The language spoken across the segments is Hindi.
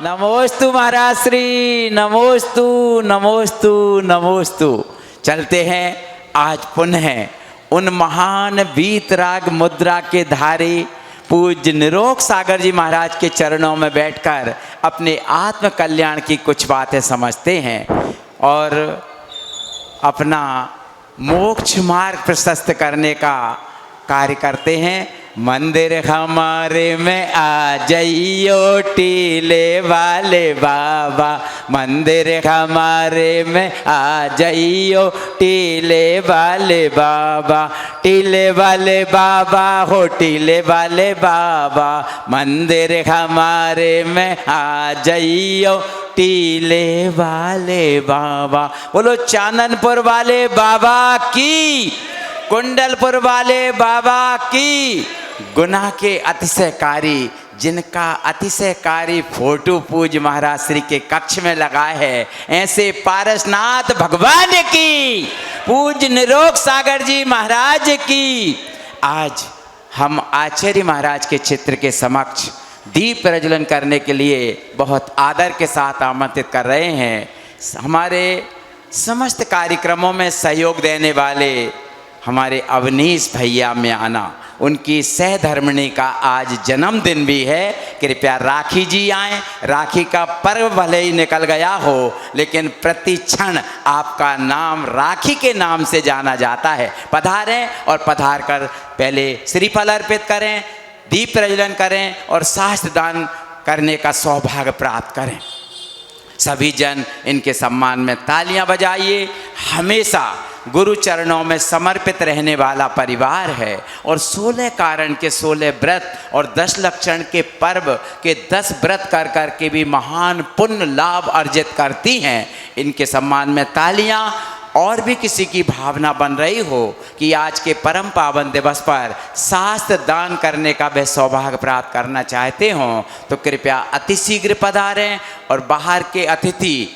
नमोस्तु महाराज श्री, नमोस्तु नमोस्तु नमोस्तु। चलते हैं आज पुनः उन महान वीतराग मुद्रा के धारी पूज्य निरोग सागर जी महाराज के चरणों में बैठकर अपने आत्म कल्याण की कुछ बातें समझते हैं और अपना मोक्ष मार्ग प्रशस्त करने का कार्य करते हैं। मंदिर हमारे में आ जाइयो टीले वाले बाबा, मंदिर हमारे में आ जाइयो टीले वाले बाबा, टीले वाले बाबा हो टीले वाले बाबा, मंदिर हमारे में आ जाइयो टीले वाले बाबा। बोलो चाननपुर वाले बाबा की, कुंडलपुर वाले बाबा की। गुनाह के अतिशयकारी, जिनका अतिशयकारी फोटो पूज्य महाराज श्री के कक्ष में लगा है, ऐसे पारसनाथ भगवान की, पूज्य निरोग सागर जी महाराज की। आज हम आचार्य महाराज के चित्र के समक्ष दीप प्रज्वलन करने के लिए बहुत आदर के साथ आमंत्रित कर रहे हैं। हमारे समस्त कार्यक्रमों में सहयोग देने वाले हमारे अवनीश भैया में आना, उनकी सहधर्मिणी का आज जन्मदिन भी है। कृपया राखी जी आएँ। राखी का पर्व भले ही निकल गया हो, लेकिन प्रति क्षण आपका नाम राखी के नाम से जाना जाता है। पधारें और पधार कर पहले श्रीफल अर्पित करें, दीप प्रज्वलन करें और शास्त्र दान करने का सौभाग्य प्राप्त करें। सभी जन इनके सम्मान में तालियां बजाइए। हमेशा गुरु चरणों में समर्पित रहने वाला परिवार है और 16 कारण के 16 व्रत और 10 लक्षण के पर्व के 10 व्रत कर कर के भी महान पुण्य लाभ अर्जित करती हैं। इनके सम्मान में तालियां। और भी किसी की भावना बन रही हो कि आज के परम पावन दिवस पर शास्त्र दान करने का वह सौभाग्य प्राप्त करना चाहते हों, तो कृपया अतिशीघ्र पधारें। और बाहर के अतिथि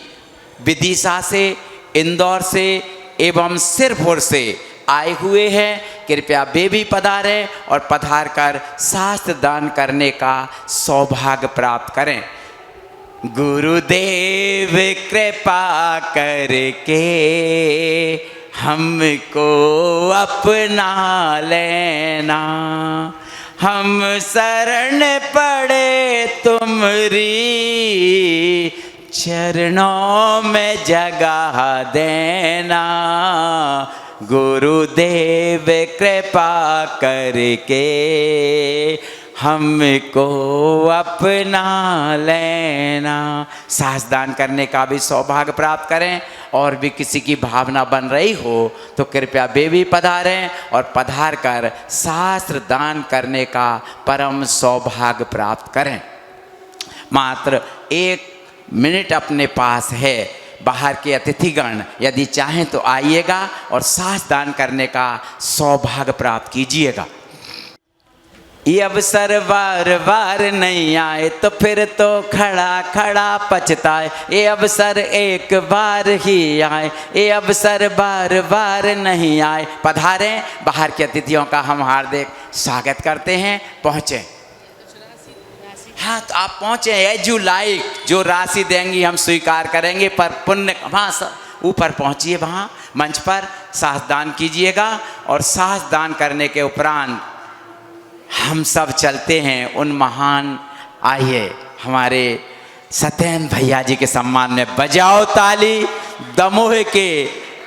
विदिशा से, इंदौर से एवं सिरपुर से आए हुए हैं, कृपया वे भी पधारें और पधार कर शास्त्र दान करने का सौभाग्य प्राप्त करें। गुरुदेव कृपा करके हमको अपना लेना, हम शरण पड़े तुमरी चरणों में जगह देना। गुरुदेव कृपा करके हमको अपना लेना। शास्त्र दान करने का भी सौभाग्य प्राप्त करें। और भी किसी की भावना बन रही हो तो कृपया वे भी पधारें और पधार कर शास्त्र दान करने का परम सौभाग्य प्राप्त करें। मात्र 1 मिनट अपने पास है। बाहर के अतिथिगण यदि चाहें तो आइएगा और शास्त्र दान करने का सौभाग्य प्राप्त कीजिएगा। ये अवसर बार बार नहीं आए तो फिर तो खड़ा खड़ा पछताए, ये अवसर एक बार ही आए, ये अवसर बार बार नहीं आए। पधारें। बाहर के अतिथियों का हम हार्दिक स्वागत करते हैं। पहुँचें। हाँ, तो आप पहुँचे। एज यू लाइक, जो राशि देंगी हम स्वीकार करेंगे, पर पुण्य वहाँ ऊपर पहुँचिए, वहाँ मंच पर शास्त्र दान कीजिएगा। और शास्त्र दान करने के उपरांत हम सब चलते हैं उन महान, आइए हमारे सत्येंद्र भैया जी के सम्मान में बजाओ ताली। दमोह के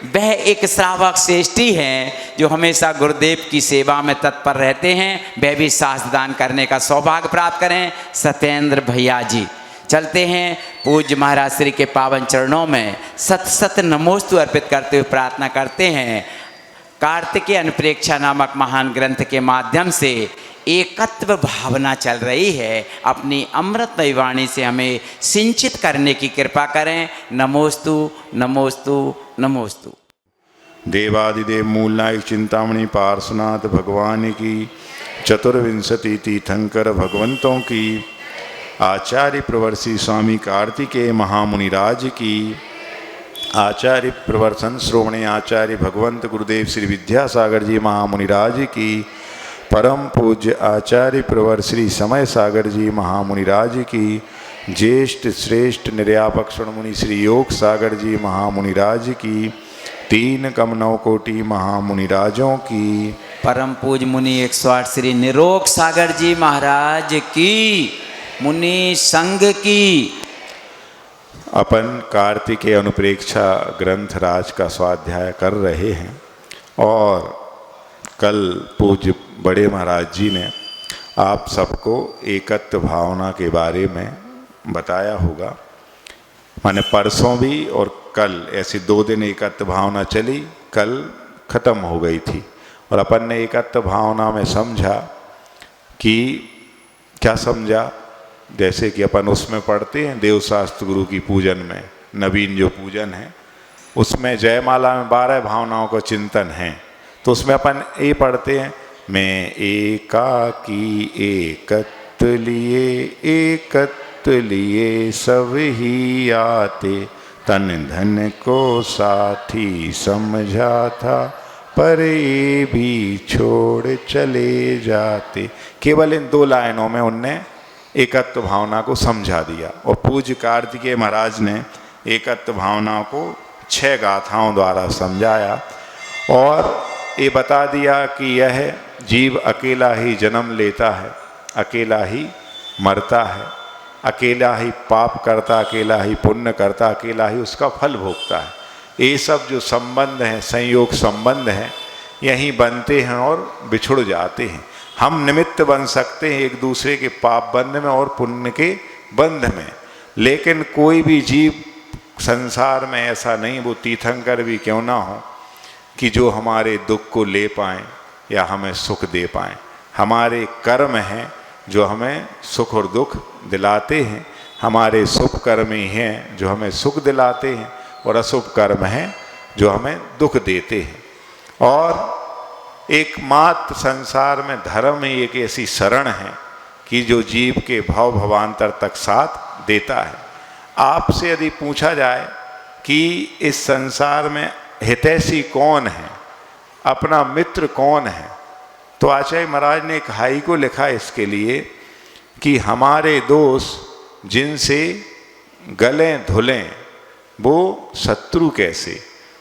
वह एक श्रावक श्रेष्ठी हैं जो हमेशा गुरुदेव की सेवा में तत्पर रहते हैं, वह भी शास्त्र दान करने का सौभाग्य प्राप्त करें। सत्येंद्र भैया जी। चलते हैं पूज्य महाराज श्री के पावन चरणों में सत सत नमोस्तु अर्पित करते हुए प्रार्थना करते हैं। कार्तिकेय अनुप्रेक्षा नामक महान ग्रंथ के माध्यम से एकत्व भावना चल रही है। अपनी अमृतमयी वाणी से हमें सिंचित करने की कृपा करें। नमोस्तु नमोस्तु नमोस्तु। देवादिदेव मूलनायक चिंतामणि पार्श्वनाथ भगवान की, चतुर्विंशति तीर्थंकर भगवंतों की, आचार्य प्रवर्षी स्वामी कार्तिकेय महामुनिराज की, आचार्य प्रवर्सन श्रोमणी आचार्य भगवंत गुरुदेव श्री विद्यासागर जी महामुनिराज की, परम पूज्य आचार्य प्रवर श्री समय सागर जी महामुनिराज की, ज्येष्ठ श्रेष्ठ निर्यापक मुनि श्री योग सागर जी महामुनिराज की, तीन कम नौ कोटि महामुनिराजों की, परम पूज मुनि 108 श्री निरोग सागर जी महाराज की, मुनि संघ की। अपन कार्तिकेय अनुप्रेक्षा ग्रंथ राज का स्वाध्याय कर रहे हैं और कल पूज्य बड़े महाराज जी ने आप सबको एकत्व भावना के बारे में बताया होगा। माने परसों भी और कल ऐसे 2 दिन एकत्व भावना चली, कल खत्म हो गई थी और अपन ने एकत्व भावना में समझा कि क्या समझा, जैसे कि अपन उसमें पढ़ते हैं देवशास्त्र गुरु की पूजन में, नवीन जो पूजन है उसमें जयमाला में 12 भावनाओं का चिंतन है। तो उसमें अपन ये पढ़ते हैं, मैं एकाकी एकत्व लिए सब ही आते, तन धन को साथी समझा था, पर ये भी छोड़ चले जाते। केवल इन 2 लाइनों में उनने एकत्व भावना को समझा दिया और पूज्य कार्तिकेय महाराज ने एकत्व भावना को 6 गाथाओं द्वारा समझाया और ये बता दिया कि यह जीव अकेला ही जन्म लेता है, अकेला ही मरता है, अकेला ही पाप करता, अकेला ही पुण्य करता, अकेला ही उसका फल भोगता है। ये सब जो संबंध हैं, संयोग संबंध हैं, यहीं बनते हैं और बिछुड़ जाते हैं। हम निमित्त बन सकते हैं एक दूसरे के पाप बंध में और पुण्य के बंध में, लेकिन कोई भी जीव संसार में ऐसा नहीं, वो तीर्थंकर भी क्यों ना हो, कि जो हमारे दुख को ले पाएँ या हमें सुख दे पाएँ। हमारे कर्म हैं जो हमें सुख और दुख दिलाते हैं, हमारे शुभ कर्म ही हैं जो हमें सुख दिलाते हैं और अशुभ कर्म हैं जो हमें दुख देते हैं। और एकमात्र संसार में धर्म ही एक ऐसी शरण है कि जो जीव के भव भवांतर तक साथ देता है। आपसे यदि पूछा जाए कि इस संसार में हितैषी कौन है, अपना मित्र कौन है, तो आचार्य महाराज ने एक हाई को लिखा इसके लिए कि हमारे दोस्त जिनसे गलें धुलें वो शत्रु कैसे,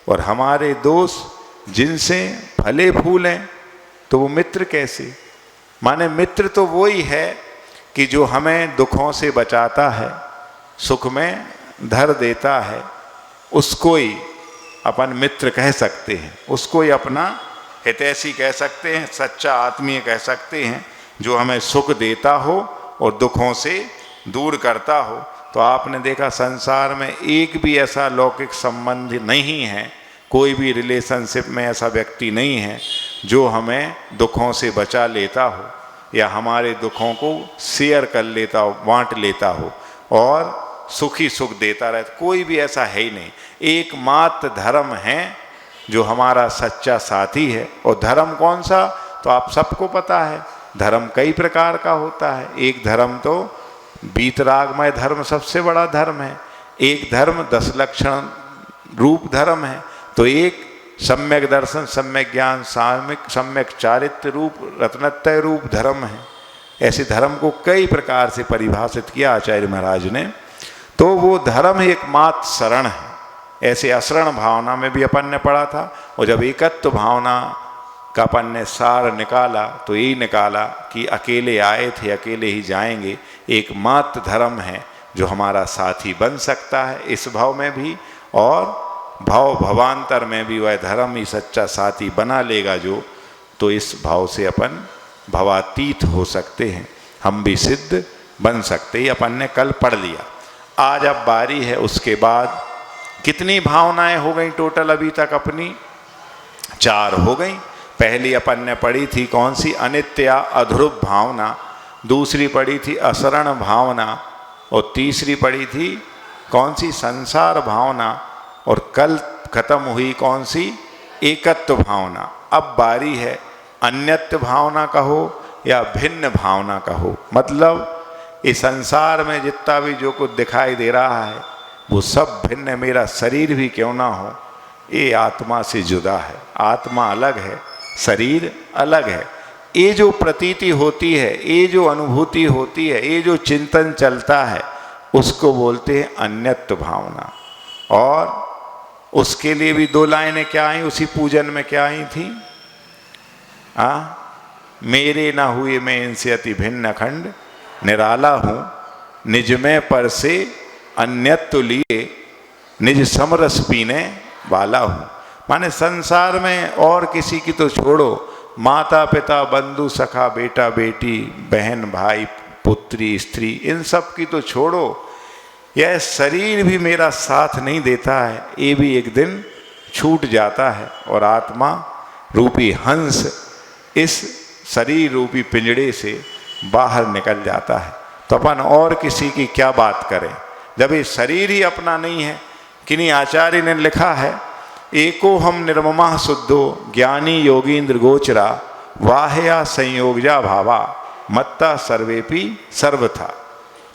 और हमारे दोस्त जिनसे फले फूलें तो वो मित्र कैसे। माने मित्र तो वो ही है कि जो हमें दुखों से बचाता है, सुख में धर देता है, उसको ही अपन मित्र कह सकते हैं, उसको ही अपना हितैषी कह सकते हैं, सच्चा आत्मीय कह सकते हैं, जो हमें सुख देता हो और दुखों से दूर करता हो। तो आपने देखा संसार में एक भी ऐसा लौकिक संबंध नहीं है, कोई भी रिलेशनशिप में ऐसा व्यक्ति नहीं है जो हमें दुखों से बचा लेता हो या हमारे दुखों को शेयर कर लेता हो, बांट लेता हो और सुखी सुख देता रहे। कोई भी ऐसा है ही नहीं। एकमात्र धर्म है जो हमारा सच्चा साथी है। और धर्म कौन सा, तो आप सबको पता है, धर्म कई प्रकार का होता है। एक धर्म तो वीतरागमय धर्म सबसे बड़ा धर्म है, एक धर्म 10 लक्षण रूप धर्म है, तो एक सम्यक दर्शन, सम्यक ज्ञान, सम्यक चारित्र रूप, रत्नत्रय रूप धर्म है। ऐसे धर्म को कई प्रकार से परिभाषित किया आचार्य महाराज ने। तो वो धर्म एकमात्र शरण है। ऐसे अशरण भावना में भी अपन ने पढ़ा था, और जब एकत्व भावना का अपन ने सार निकाला तो यही निकाला कि अकेले आए थे अकेले ही जाएंगे। एकमात्र धर्म है जो हमारा साथी बन सकता है इस भाव में भी, और भाव भवांतर में भी वह धर्म ही सच्चा साथी बना लेगा जो। तो इस भाव से अपन भवातीत हो सकते हैं, हम भी सिद्ध बन सकते हैं। अपन ने कल पढ़ लिया। आज अब बारी है उसके बाद कितनी भावनाएं हो गई टोटल अभी तक अपनी? 4 हो गई। पहली अपन ने पढ़ी थी कौन सी? अनित्या अध्रुव भावना। दूसरी पढ़ी थी असरण भावना, और तीसरी पढ़ी थी कौन सी? संसार भावना। और कल खत्म हुई कौन सी? एकत्व भावना। अब बारी है अन्यत्व भावना कहो या भिन्न भावना कहो। मतलब इस संसार में जितना भी जो कुछ दिखाई दे रहा है वो सब भिन्न है। मेरा शरीर भी क्यों ना हो, ये आत्मा से जुदा है। आत्मा अलग है, शरीर अलग है। ये जो प्रतीति होती है, ये जो अनुभूति होती है, ये जो चिंतन चलता है, उसको बोलते हैं अन्यत्व भावना। और उसके लिए भी दो लाइनें क्या आई उसी पूजन में, क्या आई थी? मेरे ना हुए मैं इनसे अति भिन्न अखंड, निराला हूँ निज में पर से अन्यत्व लिए, निज समरस पीने वाला हूँ। माने संसार में और किसी की तो छोड़ो, माता पिता बंधु सखा बेटा बेटी बहन भाई पुत्री स्त्री, इन सब की तो छोड़ो, यह शरीर भी मेरा साथ नहीं देता है, ये भी एक दिन छूट जाता है और आत्मा रूपी हंस इस शरीर रूपी पिंजड़े से बाहर निकल जाता है। तो अपन और किसी की क्या बात करें जब ये शरीर ही अपना नहीं है। किन्हीं आचार्य ने लिखा है, एको हम निर्ममा शुद्धो ज्ञानी योगींद्र गोचरा, वाहया संयोगजा भावा मत्ता सर्वेपि सर्वथा।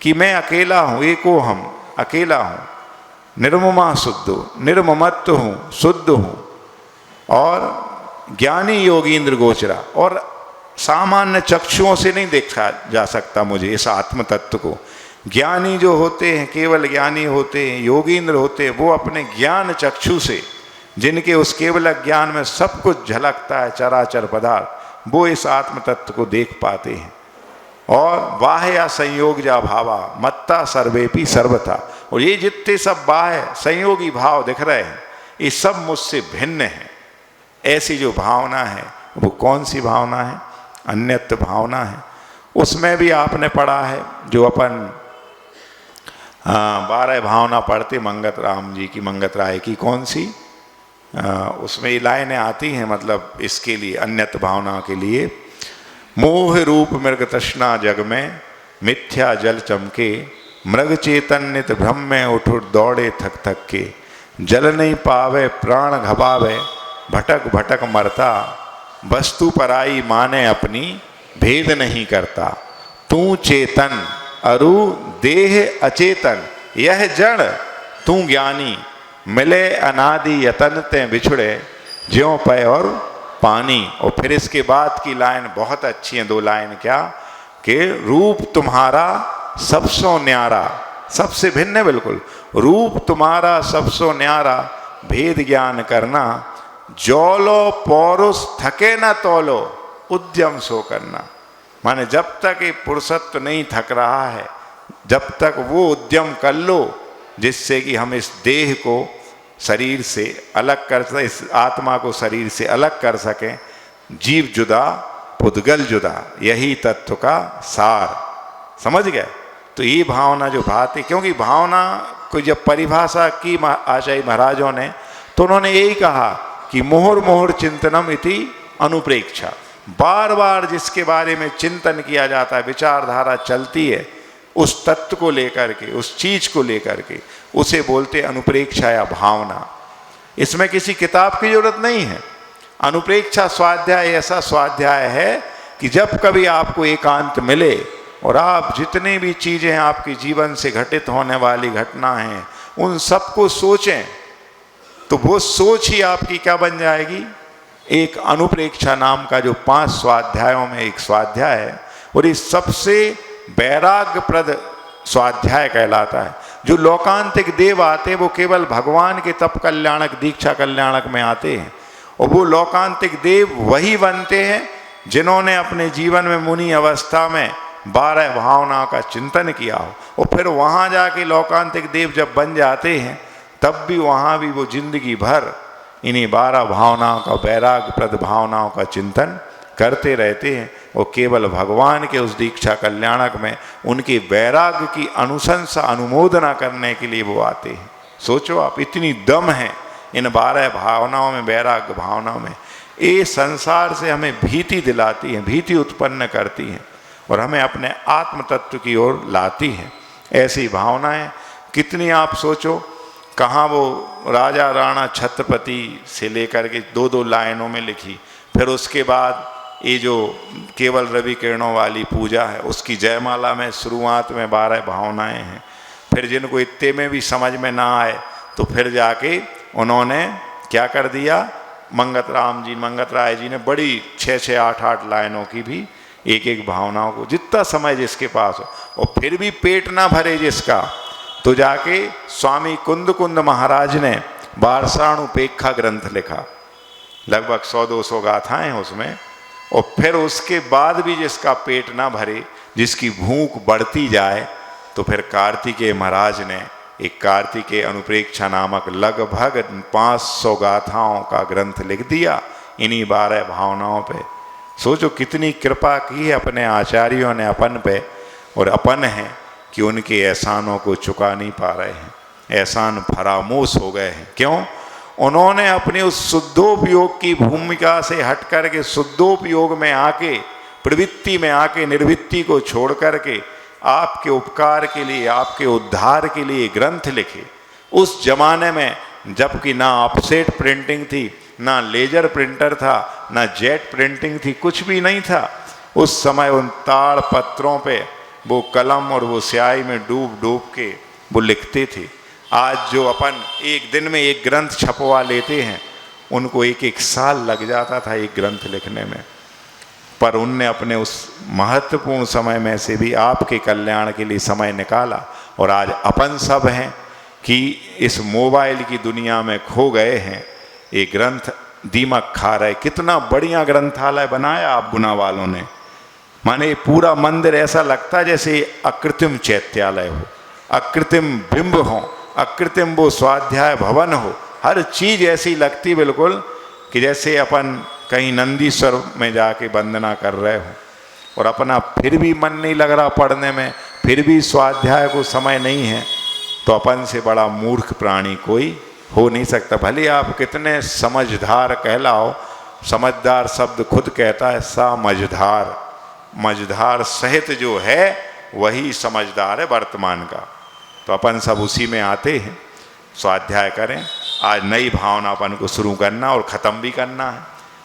कि मैं अकेला हूँ, एको हम अकेला हूँ, निर्ममा शुद्धो निर्ममत्व हूँ, शुद्ध हूँ, और ज्ञानी योगींद्र गोचरा, और सामान्य चक्षुओं से नहीं देखा जा सकता मुझे इस आत्म तत्व को। ज्ञानी जो होते हैं, केवल ज्ञानी होते हैं, योगींद्र होते हैं, वो अपने ज्ञान चक्षु से, जिनके उस केवल ज्ञान में सब कुछ झलकता है चराचर पदार्थ, वो इस आत्म तत्व को देख पाते हैं। और बाह्य संयोगजा भावा मत्ता सर्वेपि सर्वथा, और ये जितने सब बाह्य संयोगी भाव दिख रहे हैं ये सब मुझसे भिन्न है। ऐसी जो भावना है वो कौन सी भावना है? अन्यत्व भावना है। उसमें भी आपने पढ़ा है जो अपन 12 भावना पढ़ते मंगत राम जी की, मंगत राय की, कौन सी? उसमें ये लाइनें आती हैं, मतलब इसके लिए अन्यत्व भावना के लिए, मोह रूप मृग तृष्णा जग में मिथ्या जल चमके, मृग चैतन्यत भ्रम में उठ दौड़े थक थक के, जल नहीं पावे प्राण घबावे भटक भटक मरता, वस्तु पराई माने अपनी भेद नहीं करता, तू चेतन अरु देह अचेतन, यह जड़ तू ज्ञानी, मिले अनादि यतन ते बिछड़े, ज्यों पय और पानी। और फिर इसके बाद की लाइन बहुत अच्छी है, 2 लाइन क्या कि रूप तुम्हारा सबसो न्यारा, सबसे भिन्न है बिल्कुल, रूप तुम्हारा सबसो न्यारा, भेद ज्ञान करना, जौलो पौरुष थके न तौलो, उद्यम सो करना। माने जब तक ये पुरुषत्व नहीं थक रहा है, जब तक वो उद्यम कर लो जिससे कि हम इस देह को शरीर से अलग कर सकें, इस आत्मा को शरीर से अलग कर सकें, जीव जुदा पुद्गल जुदा, यही तत्व का सार। समझ गए? तो ये भावना जो भाती, क्योंकि भावना को जब परिभाषा की आचार्य महाराजों ने, तो उन्होंने यही कहा कि मोहर मोहर चिंतनम इति अनुप्रेक्षा, बार बार जिसके बारे में चिंतन किया जाता है, विचारधारा चलती है उस तत्व को लेकर के, उस चीज को लेकर के, उसे बोलते अनुप्रेक्षा या भावना। इसमें किसी किताब की जरूरत नहीं है। अनुप्रेक्षा स्वाध्याय ऐसा स्वाध्याय है कि जब कभी आपको एकांत मिले और आप जितनी भी चीजें आपके जीवन से घटित होने वाली घटना हैं उन सबको सोचें, तो वो सोच ही आपकी क्या बन जाएगी? एक अनुप्रेक्षा नाम का जो 5 स्वाध्यायों में एक स्वाध्याय है, और ये सबसे वैराग्यप्रद स्वाध्याय कहलाता है। जो लोकांतिक देव आते हैं वो केवल भगवान के तप कल्याणक दीक्षा कल्याणक में आते हैं, और वो लोकांतिक देव वही बनते हैं जिन्होंने अपने जीवन में मुनि अवस्था में 12 भावनाओं का चिंतन किया हो। और फिर वहाँ जाके लोकांतिक देव जब बन जाते हैं तब भी वहाँ भी वो जिंदगी भर इन्हीं 12 भावनाओं का, वैराग्यप्रद भावनाओं का चिंतन करते रहते हैं, और केवल भगवान के उस दीक्षा कल्याणक में उनके वैराग्य की अनुशंसा अनुमोदना करने के लिए वो आते हैं। सोचो आप, इतनी दम है इन 12 भावनाओं में, वैराग्य भावनाओं में। ये संसार से हमें भीति दिलाती हैं, भीति उत्पन्न करती हैं और हमें अपने आत्म तत्व की ओर लाती हैं। ऐसी भावनाएं कितनी आप सोचो, कहाँ वो राजा राणा छत्रपति से लेकर के 2-2 लाइनों में लिखी। फिर उसके बाद ये जो केवल रवि किरणों वाली पूजा है उसकी जयमाला में शुरुआत में 12 भावनाएं हैं। फिर जिनको इतने में भी समझ में ना आए तो फिर जाके उन्होंने क्या कर दिया, मंगत राय जी ने बड़ी 6-6, 8-8 लाइनों की भी एक भावनाओं को, जितना समय जिसके पास हो, और फिर भी पेट ना भरे जिसका, तो जाके स्वामी कुंद महाराज ने वार्षाणुपेक्षा ग्रंथ लिखा, लगभग 100-200 गाथाएं हैं उसमें। और फिर उसके बाद भी जिसका पेट ना भरे, जिसकी भूख बढ़ती जाए, तो फिर कार्तिकेय महाराज ने एक कार्तिकेय अनुप्रेक्षा नामक लगभग 500 गाथाओं का ग्रंथ लिख दिया इन्हीं 12 भावनाओं पे। सोचो कितनी कृपा की है अपने आचार्यों ने अपन पे, और अपन है कि उनके एहसानों को चुका नहीं पा रहे हैं, एहसान फरामोश हो गए हैं। क्यों? उन्होंने अपने उस शुद्धोपयोग की भूमिका से हट करके शुद्धोपयोग में आके, प्रवृत्ति में आके निर्वृत्ति को छोड़ करके आपके उपकार के लिए, आपके उद्धार के लिए ग्रंथ लिखे। उस जमाने में जबकि ना ऑफसेट प्रिंटिंग थी, ना लेजर प्रिंटर था, ना जेट प्रिंटिंग थी, कुछ भी नहीं था। उस समय उन ताड़ पत्रों पे वो कलम और वो स्याही में डूब डूब के वो लिखते थे। आज जो अपन एक दिन में एक ग्रंथ छपवा लेते हैं, उनको 1-1 साल लग जाता था एक ग्रंथ लिखने में। पर उनने अपने उस महत्वपूर्ण समय में से भी आपके कल्याण के लिए समय निकाला, और आज अपन सब हैं कि इस मोबाइल की दुनिया में खो गए हैं। ये ग्रंथ दीमक खा रहे। कितना बढ़िया ग्रंथालय बनाया आप गुना वालों ने, माने पूरा मंदिर ऐसा लगता है जैसे अकृत्रिम चैत्यालय हो, अकृत्रिम बिंब हो, अकृत्रिम वो स्वाध्याय भवन हो। हर चीज ऐसी लगती बिल्कुल कि जैसे अपन कहीं नंदीश्वर में जाके वंदना कर रहे हो, और अपना फिर भी मन नहीं लग रहा पढ़ने में, फिर भी स्वाध्याय को समय नहीं है। तो अपन से बड़ा मूर्ख प्राणी कोई हो नहीं सकता। भले आप कितने समझदार कहलाओ, समझदार शब्द खुद कहता है समझदार, मझधार सहित जो है वही समझदार है वर्तमान का। तो अपन सब उसी में आते हैं। स्वाध्याय करें। आज नई भावना अपन को शुरू करना और ख़त्म भी करना है,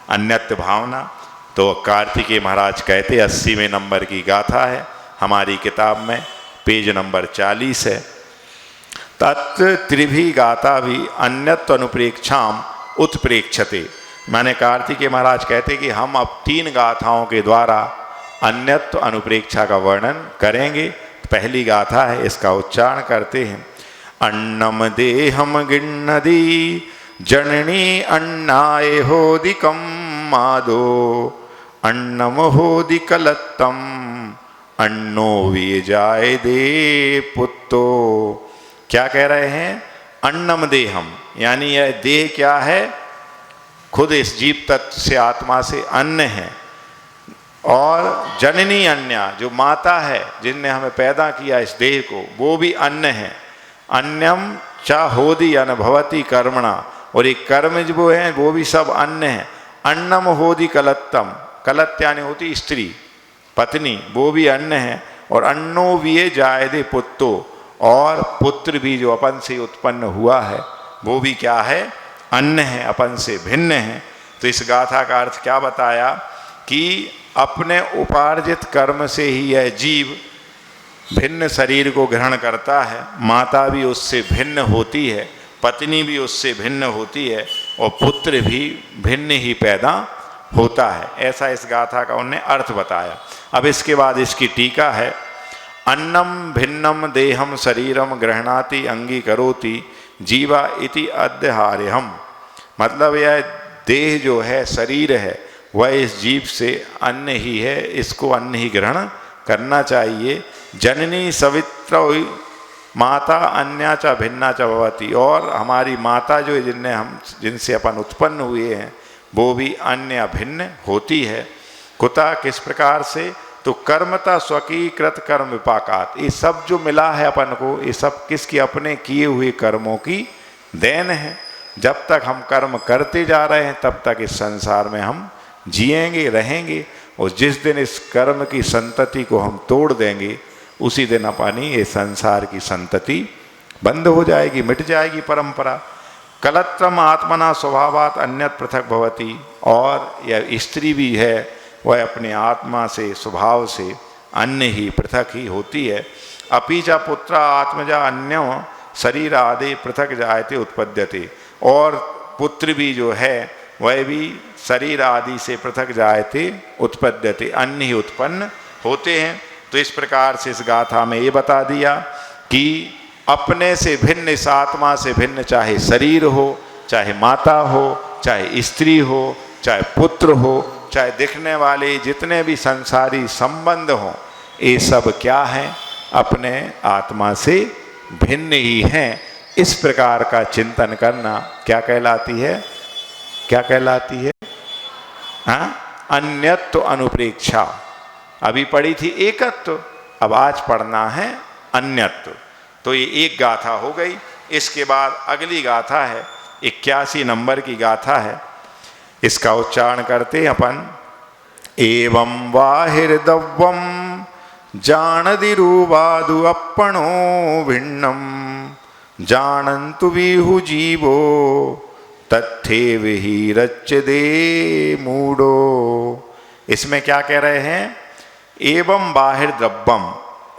अन्यत्व भावना। तो कार्तिकेय महाराज कहते 80वें नंबर की गाथा है हमारी किताब में, पेज नंबर 40 है। तत् त्रिभी गाथा भी अन्यत्व अनुप्रेक्षाम उत्प्रेक्षते। मैंने कार्तिकेय महाराज कहते कि हम अब 3 गाथाओं के द्वारा अन्यत्व अनुप्रेक्षा का वर्णन करेंगे। पहली गाथा है, इसका उच्चारण करते हैं। अन्नम देहम गिन्नदी जननी अन्नाय होदिकम मादो अन्नम होदिकलत्तम अन्नो वे जाय दे पुत्तो। क्या कह रहे हैं? अन्नम देहम, यानी यह देह क्या है? खुद इस जीव तत्व से, आत्मा से अन्न है। और जननी अन्या, जो माता है जिनने हमें पैदा किया इस देह को, वो भी अन्न है। अन्यम चा होदी अनुभवती कर्मणा, और ये कर्म जो है वो भी सब अन्न है। अन्नम होदी कलत्तम, कलत यानी होती स्त्री, पत्नी, वो भी अन्न है। और अन्नो विये जायदे पुत्तो, और पुत्र भी जो अपन से उत्पन्न हुआ है वो भी क्या है? अन्न है, अपन से भिन्न है। तो इस गाथा का अर्थ क्या बताया कि अपने उपार्जित कर्म से ही यह जीव भिन्न शरीर को ग्रहण करता है। माता भी उससे भिन्न होती है, पत्नी भी उससे भिन्न होती है, और पुत्र भी भिन्न ही पैदा होता है। ऐसा इस गाथा का उन्होंने अर्थ बताया। अब इसके बाद इसकी टीका है। अन्नम भिन्नम देहम शरीरम गृह्णाति अंगीकरोति जीवा इति अद्यहार्यहम। मतलब यह देह जो है, शरीर है, वह इस जीव से अन्न ही है, इसको अन्न ही ग्रहण करना चाहिए। जननी सवित्र माता अन्या च भिन्ना च भवती, और हमारी माता जो है, जिनसे अपन उत्पन्न हुए हैं, वो भी अन्य भिन्न होती है। कुता, किस प्रकार से? तो कर्मता स्वकीकृत कर्म विपाकात। ये सब जो मिला है अपन को, ये सब किसकी? अपने किए हुए कर्मों की देन है। जब तक हम कर्म करते जा रहे हैं तब तक इस संसार में हम जिएंगे, रहेंगे, और जिस दिन इस कर्म की संतति को हम तोड़ देंगे, उसी दिन अपनी ये संसार की संतति बंद हो जाएगी, मिट जाएगी परंपरा। कलत्रम आत्मना स्वभावात अन्यत पृथक भवती, और यह स्त्री भी है, वह अपने आत्मा से, स्वभाव से अन्य ही, पृथक ही होती है। अपीचा पुत्रा आत्मजा अन्यो शरीर आदि पृथक जायते उत्पद्यते, और पुत्र भी जो है वह भी शरीर आदि से पृथक जायते उत्पद्यते, अन्य ही उत्पन्न होते हैं। तो इस प्रकार से इस गाथा में ये बता दिया कि अपने से भिन्न, इस आत्मा से भिन्न, चाहे शरीर हो, चाहे माता हो, चाहे स्त्री हो, चाहे पुत्र हो, चाहे दिखने वाले जितने भी संसारी संबंध हों, ये सब क्या हैं? अपने आत्मा से भिन्न ही हैं। इस प्रकार का चिंतन करना क्या कहलाती है? क्या कहलाती है? हाँ, अन्यत्व अनुप्रेक्षा। अभी पढ़ी थी एकत्व, अब आज पढ़ना है अन्यत्व। तो ये एक गाथा हो गई। इसके बाद अगली गाथा है 81 नंबर की गाथा है। इसका उच्चारण करते हैं अपन। एवं वाहिर्दव्वम जानदिरुवादु अपणो भिन्नम जानन्तु विहु जीवो तत्थे विहि रच्यते मूढ़ो। इसमें क्या कह रहे हैं? एवं बाहिर द्रव्यम,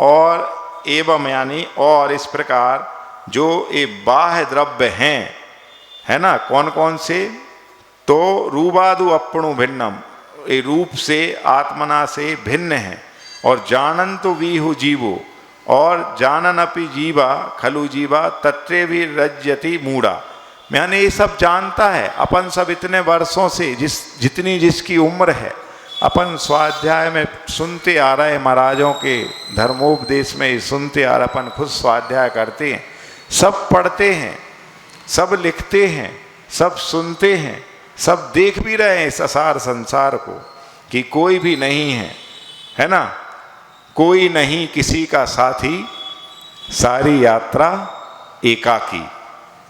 और एवं यानी और, इस प्रकार जो ये बाह्य द्रव्य हैं, है ना, कौन कौन से? तो रूपादु अपणु भिन्नम, ये रूप से आत्मना से भिन्न है। और जानन्तु विहु जीवो, और जानन अपि जीवा खलु जीवा तत्रे भी रज्यति मूढ़ा। यानी ये सब जानता है। अपन सब इतने वर्षों से जितनी जिसकी उम्र है, अपन स्वाध्याय में सुनते आ रहे हैं, महाराजों के धर्मोपदेश में सुनते आ रहे, अपन खुद स्वाध्याय करते हैं, सब पढ़ते हैं, सब लिखते हैं, सब सुनते हैं, सब देख भी रहे हैं इस असार संसार को कि कोई भी नहीं है ना, कोई नहीं किसी का साथी, सारी यात्रा एकाकी।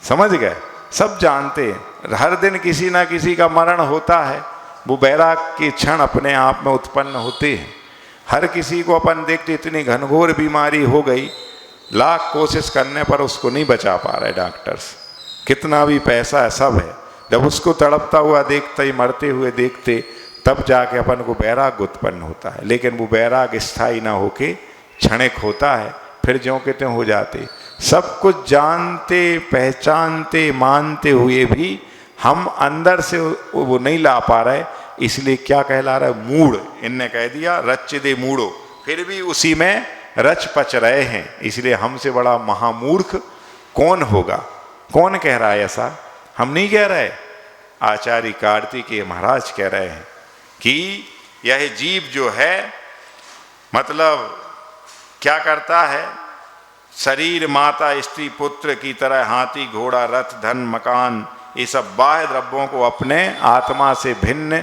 समझ गए? सब जानते हैं। हर दिन किसी ना किसी का मरण होता है, वो बैराग के क्षण अपने आप में उत्पन्न होते हैं। हर किसी को अपन देखते, इतनी घनघोर बीमारी हो गई, लाख कोशिश करने पर उसको नहीं बचा पा रहे डॉक्टर्स, कितना भी पैसा है, सब है। जब उसको तड़पता हुआ देखते ही, मरते हुए देखते, तब जाके अपन को बैराग उत्पन्न होता है। लेकिन वो बैराग स्थायी ना होके क्षणिक होता है, फिर ज्यों के त्यों हो जाते। सब कुछ जानते, पहचानते, मानते हुए भी हम अंदर से वो नहीं ला पा रहे, इसलिए क्या कहला रहा है? मूढ़। इनने कह दिया रच्य दे मूढ़ो, फिर भी उसी में रच पच रहे हैं। इसलिए हमसे बड़ा महामूर्ख कौन होगा? कौन कह रहा है ऐसा? हम नहीं कह रहे, आचार्य कार्तिकेय महाराज कह रहे हैं कि यह जीव जो है, मतलब क्या करता है? शरीर, माता, स्त्री, पुत्र की तरह हाथी, घोड़ा, रथ, धन, मकान, ये सब बाह्य द्रव्यों को अपने आत्मा से भिन्न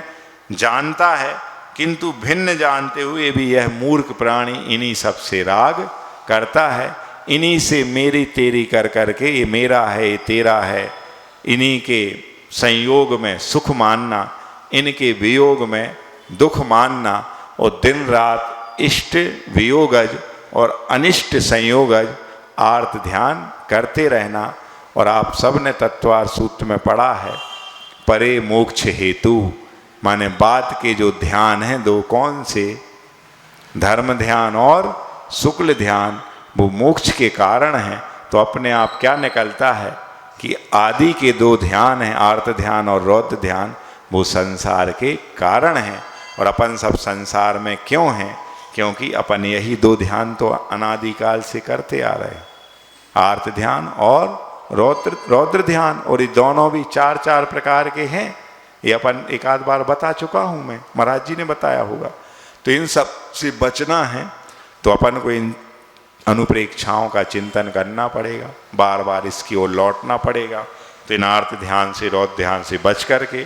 जानता है, किंतु भिन्न जानते हुए भी यह मूर्ख प्राणी इन्हीं सब से राग करता है। इन्हीं से मेरी तेरी कर करके, ये मेरा है, ये तेरा है, इन्हीं के संयोग में सुख मानना, इनके वियोग में दुख मानना, और दिन रात इष्ट वियोगज और अनिष्ट संयोगज आर्त ध्यान करते रहना। और आप सब ने तत्वार सूत्र में पढ़ा है, परे मोक्ष हेतु, माने बाद के जो ध्यान हैं दो, कौन से? धर्म ध्यान और शुक्ल ध्यान, वो मोक्ष के कारण हैं। तो अपने आप क्या निकलता है कि आदि के दो ध्यान हैं, आर्त ध्यान और रौद्र ध्यान, वो संसार के कारण हैं। और अपन सब संसार में क्यों हैं? क्योंकि अपन यही दो ध्यान तो अनादिकाल से करते आ रहे हैं, आर्त ध्यान और रौद्र ध्यान। और ये दोनों भी चार चार प्रकार के हैं, ये अपन एक आध बार बता चुका हूँ मैं, महाराज जी ने बताया होगा। तो इन सब से बचना है तो अपन को इन अनुप्रेक्षाओं का चिंतन करना पड़ेगा, बार बार इसकी ओर लौटना पड़ेगा। तो इन आर्त ध्यान से, रौद्र ध्यान से बच करके,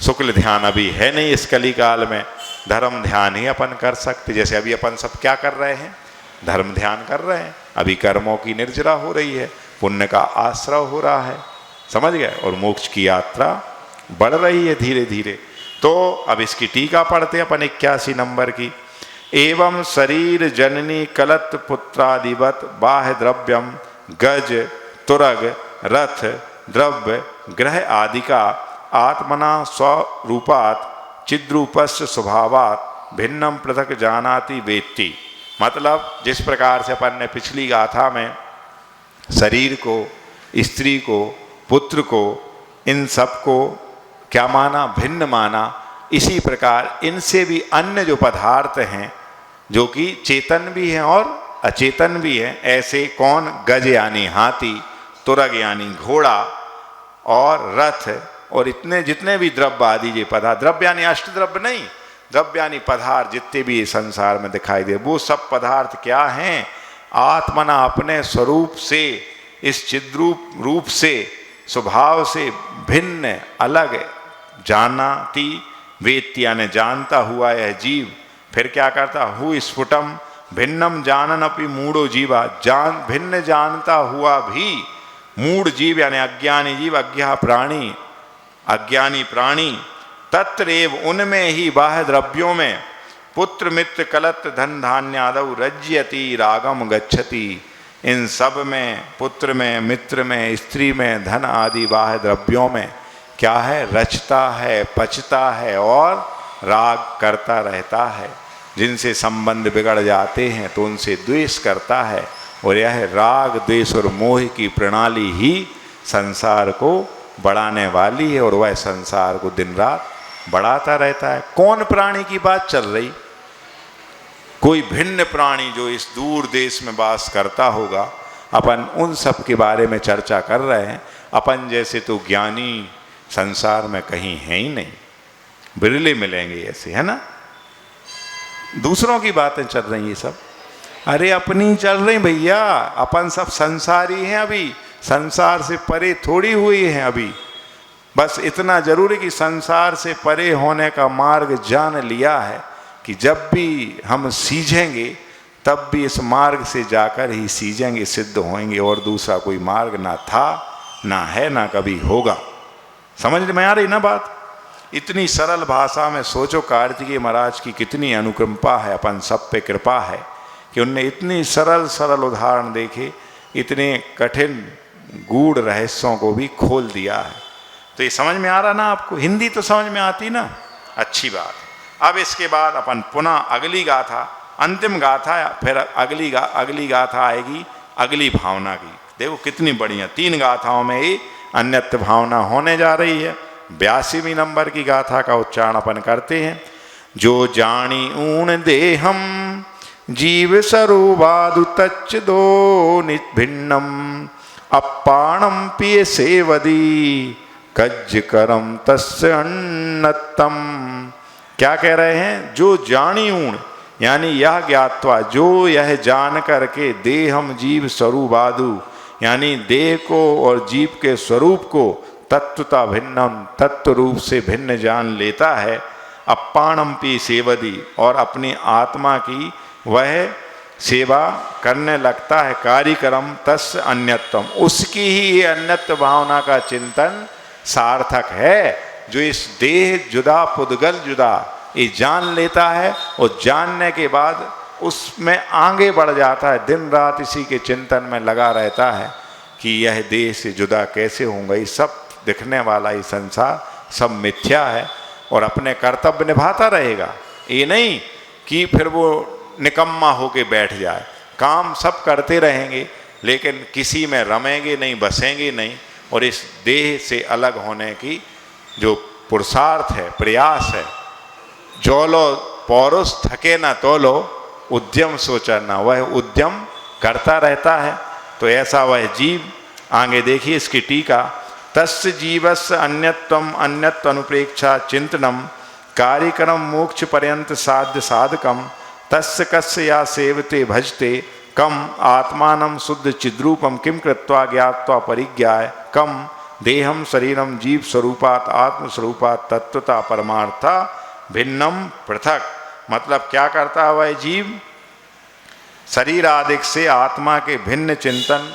शुक्ल ध्यान अभी है नहीं इस कली काल में, धर्म ध्यान ही अपन कर सकते। जैसे अभी अपन सब क्या कर रहे हैं? धर्म ध्यान कर रहे हैं। अभी कर्मों की निर्जरा हो रही है, पुण्य का आश्रव हो रहा है, समझ गए? और मोक्ष की यात्रा बढ़ रही है धीरे धीरे। तो अब इसकी टीका पढ़ते अपन 81 नंबर की। एवं शरीर जननी कलत पुत्रादिवत बाह्य द्रव्यम गज तुरग रथ द्रव्य ग्रह आदि का आत्मना स्वरूपात चिद्रूपस्य स्वभावात भिन्नम पृथक जानाति वेत्ति। मतलब जिस प्रकार से अपन ने पिछली गाथा में शरीर को, स्त्री को, पुत्र को, इन सब को क्या माना? भिन्न माना। इसी प्रकार इनसे भी अन्य जो पदार्थ हैं, जो कि चेतन भी हैं और अचेतन भी है। ऐसे कौन? गज यानी हाथी, तुरग यानी घोड़ा, और रथ, और इतने जितने भी द्रव्य आदि ये पदार्थ, द्रव्य यानी अष्ट द्रव्य नहीं, द्रव्य यानी पदार्थ जितने भी संसार में दिखाई दे, वो सब पदार्थ क्या हैं? आत्मना अपने स्वरूप से, इस चिद्रूप रूप से, स्वभाव से भिन्न अलग जानाति वेत्ति यानी जानता हुआ यह जीव फिर क्या करता? हु स्फुटम भिन्नम जानन अपि मूढ़ो जीवा, जान भिन्न जानता हुआ भी मूढ़ जीव यानी अज्ञानी जीव, अज्ञानी प्राणी तत्रैव उनमें ही बाह्य द्रव्यों में पुत्र मित्र कलत्र धन धान्यादौ रज्यति रागम गच्छति, इन सब में, पुत्र में, मित्र में, स्त्री में, धन आदि बाह्य द्रव्यों में क्या है? रचता है, पचता है और राग करता रहता है। जिनसे संबंध बिगड़ जाते हैं तो उनसे द्वेष करता है, और यह राग द्वेष और मोह की प्रणाली ही संसार को बढ़ाने वाली है, और वह संसार को दिन रात बढ़ाता रहता है। कौन प्राणी की बात चल रही? कोई भिन्न प्राणी जो इस दूर देश में वास करता होगा, अपन उन सब के बारे में चर्चा कर रहे हैं। अपन जैसे तो ज्ञानी संसार में कहीं है ही नहीं, बिरले मिलेंगे ऐसे, है ना। दूसरों की बातें चल रही ये सब, अरे अपनी चल रही भैया। अपन सब संसारी हैं, अभी संसार से परे थोड़ी हुई हैं अभी। बस इतना जरूर है कि संसार से परे होने का मार्ग जान लिया है कि जब भी हम सीझेंगे तब भी इस मार्ग से जाकर ही सीझेंगे, सिद्ध होंगे, और दूसरा कोई मार्ग ना था, ना है, ना कभी होगा। समझ में आ रही ना बात? इतनी सरल भाषा में सोचो, कार्तिकेय महाराज की कितनी अनुकंपा है, अपन सब पे कृपा है कि उनने इतनी सरल सरल उदाहरण देखे, इतने कठिन गूढ़ रहस्यों को भी खोल दिया है। तो ये समझ में आ रहा ना आपको? हिंदी तो समझ में आती ना, अच्छी बात। अब इसके बाद अपन पुनः अगली गाथा, अंतिम गाथा, फिर अगली गाथा आएगी अगली भावना की। देखो कितनी बढ़िया, 3 गाथाओं में ही अन्यत्र भावना होने जा रही है। 82वें नंबर की गाथा का उच्चारण अपन करते हैं। जो जानी ऊण देहम जीव सरोवादु तच्च दो भिन्नम अपाणम पिय सेवदी कज्ज करम तस्य अन्नतम। क्या कह रहे हैं? जो जानी ऊण यानी यह ज्ञात्वा, जो यह जान करके देहम जीव स्वरूपादु यानी देह को और जीव के स्वरूप को तत्वता भिन्नम तत्व रूप से भिन्न जान लेता है, अपाणम पी सेवदी और अपनी आत्मा की वह सेवा करने लगता है, कार्यक्रम तस् अन्यत्वम, उसकी ही ये अन्यत्व भावना का चिंतन सार्थक है। जो इस देह जुदा पुद्गल जुदा ये जान लेता है और जानने के बाद उसमें आगे बढ़ जाता है, दिन रात इसी के चिंतन में लगा रहता है कि यह देह से जुदा कैसे होगा, ये सब दिखने वाला ये संसार सब मिथ्या है, और अपने कर्तव्य निभाता रहेगा। ये नहीं कि फिर वो निकम्मा होके बैठ जाए, काम सब करते रहेंगे लेकिन किसी में रमेंगे नहीं, बसेंगे नहीं, और इस देह से अलग होने की जो पुरुषार्थ है, प्रयास है, जो लो पौरुष थके ना तोलो उद्यम सोचना, वह उद्यम करता रहता है। तो ऐसा वह जीव, आगे देखिए इसकी टीका, तस्य जीवस्य अन्यत्वम अन्यत्व अनुप्रेक्षा चिंतनम कार्यक्रम मोक्ष पर्यंत साध्य साधकम तस्य कस्य या सेवते भजते कम आत्मानं शुद्ध चिद्रूपम किम कृत्वा ज्ञात्वा परिज्ञाय कम देहम शरीरम जीव स्वरूपात आत्मस्वरूपात तत्वता परमार्था भिन्नम पृथक। मतलब क्या करता है वह जीव? शरीर आदि से आत्मा के भिन्न चिंतन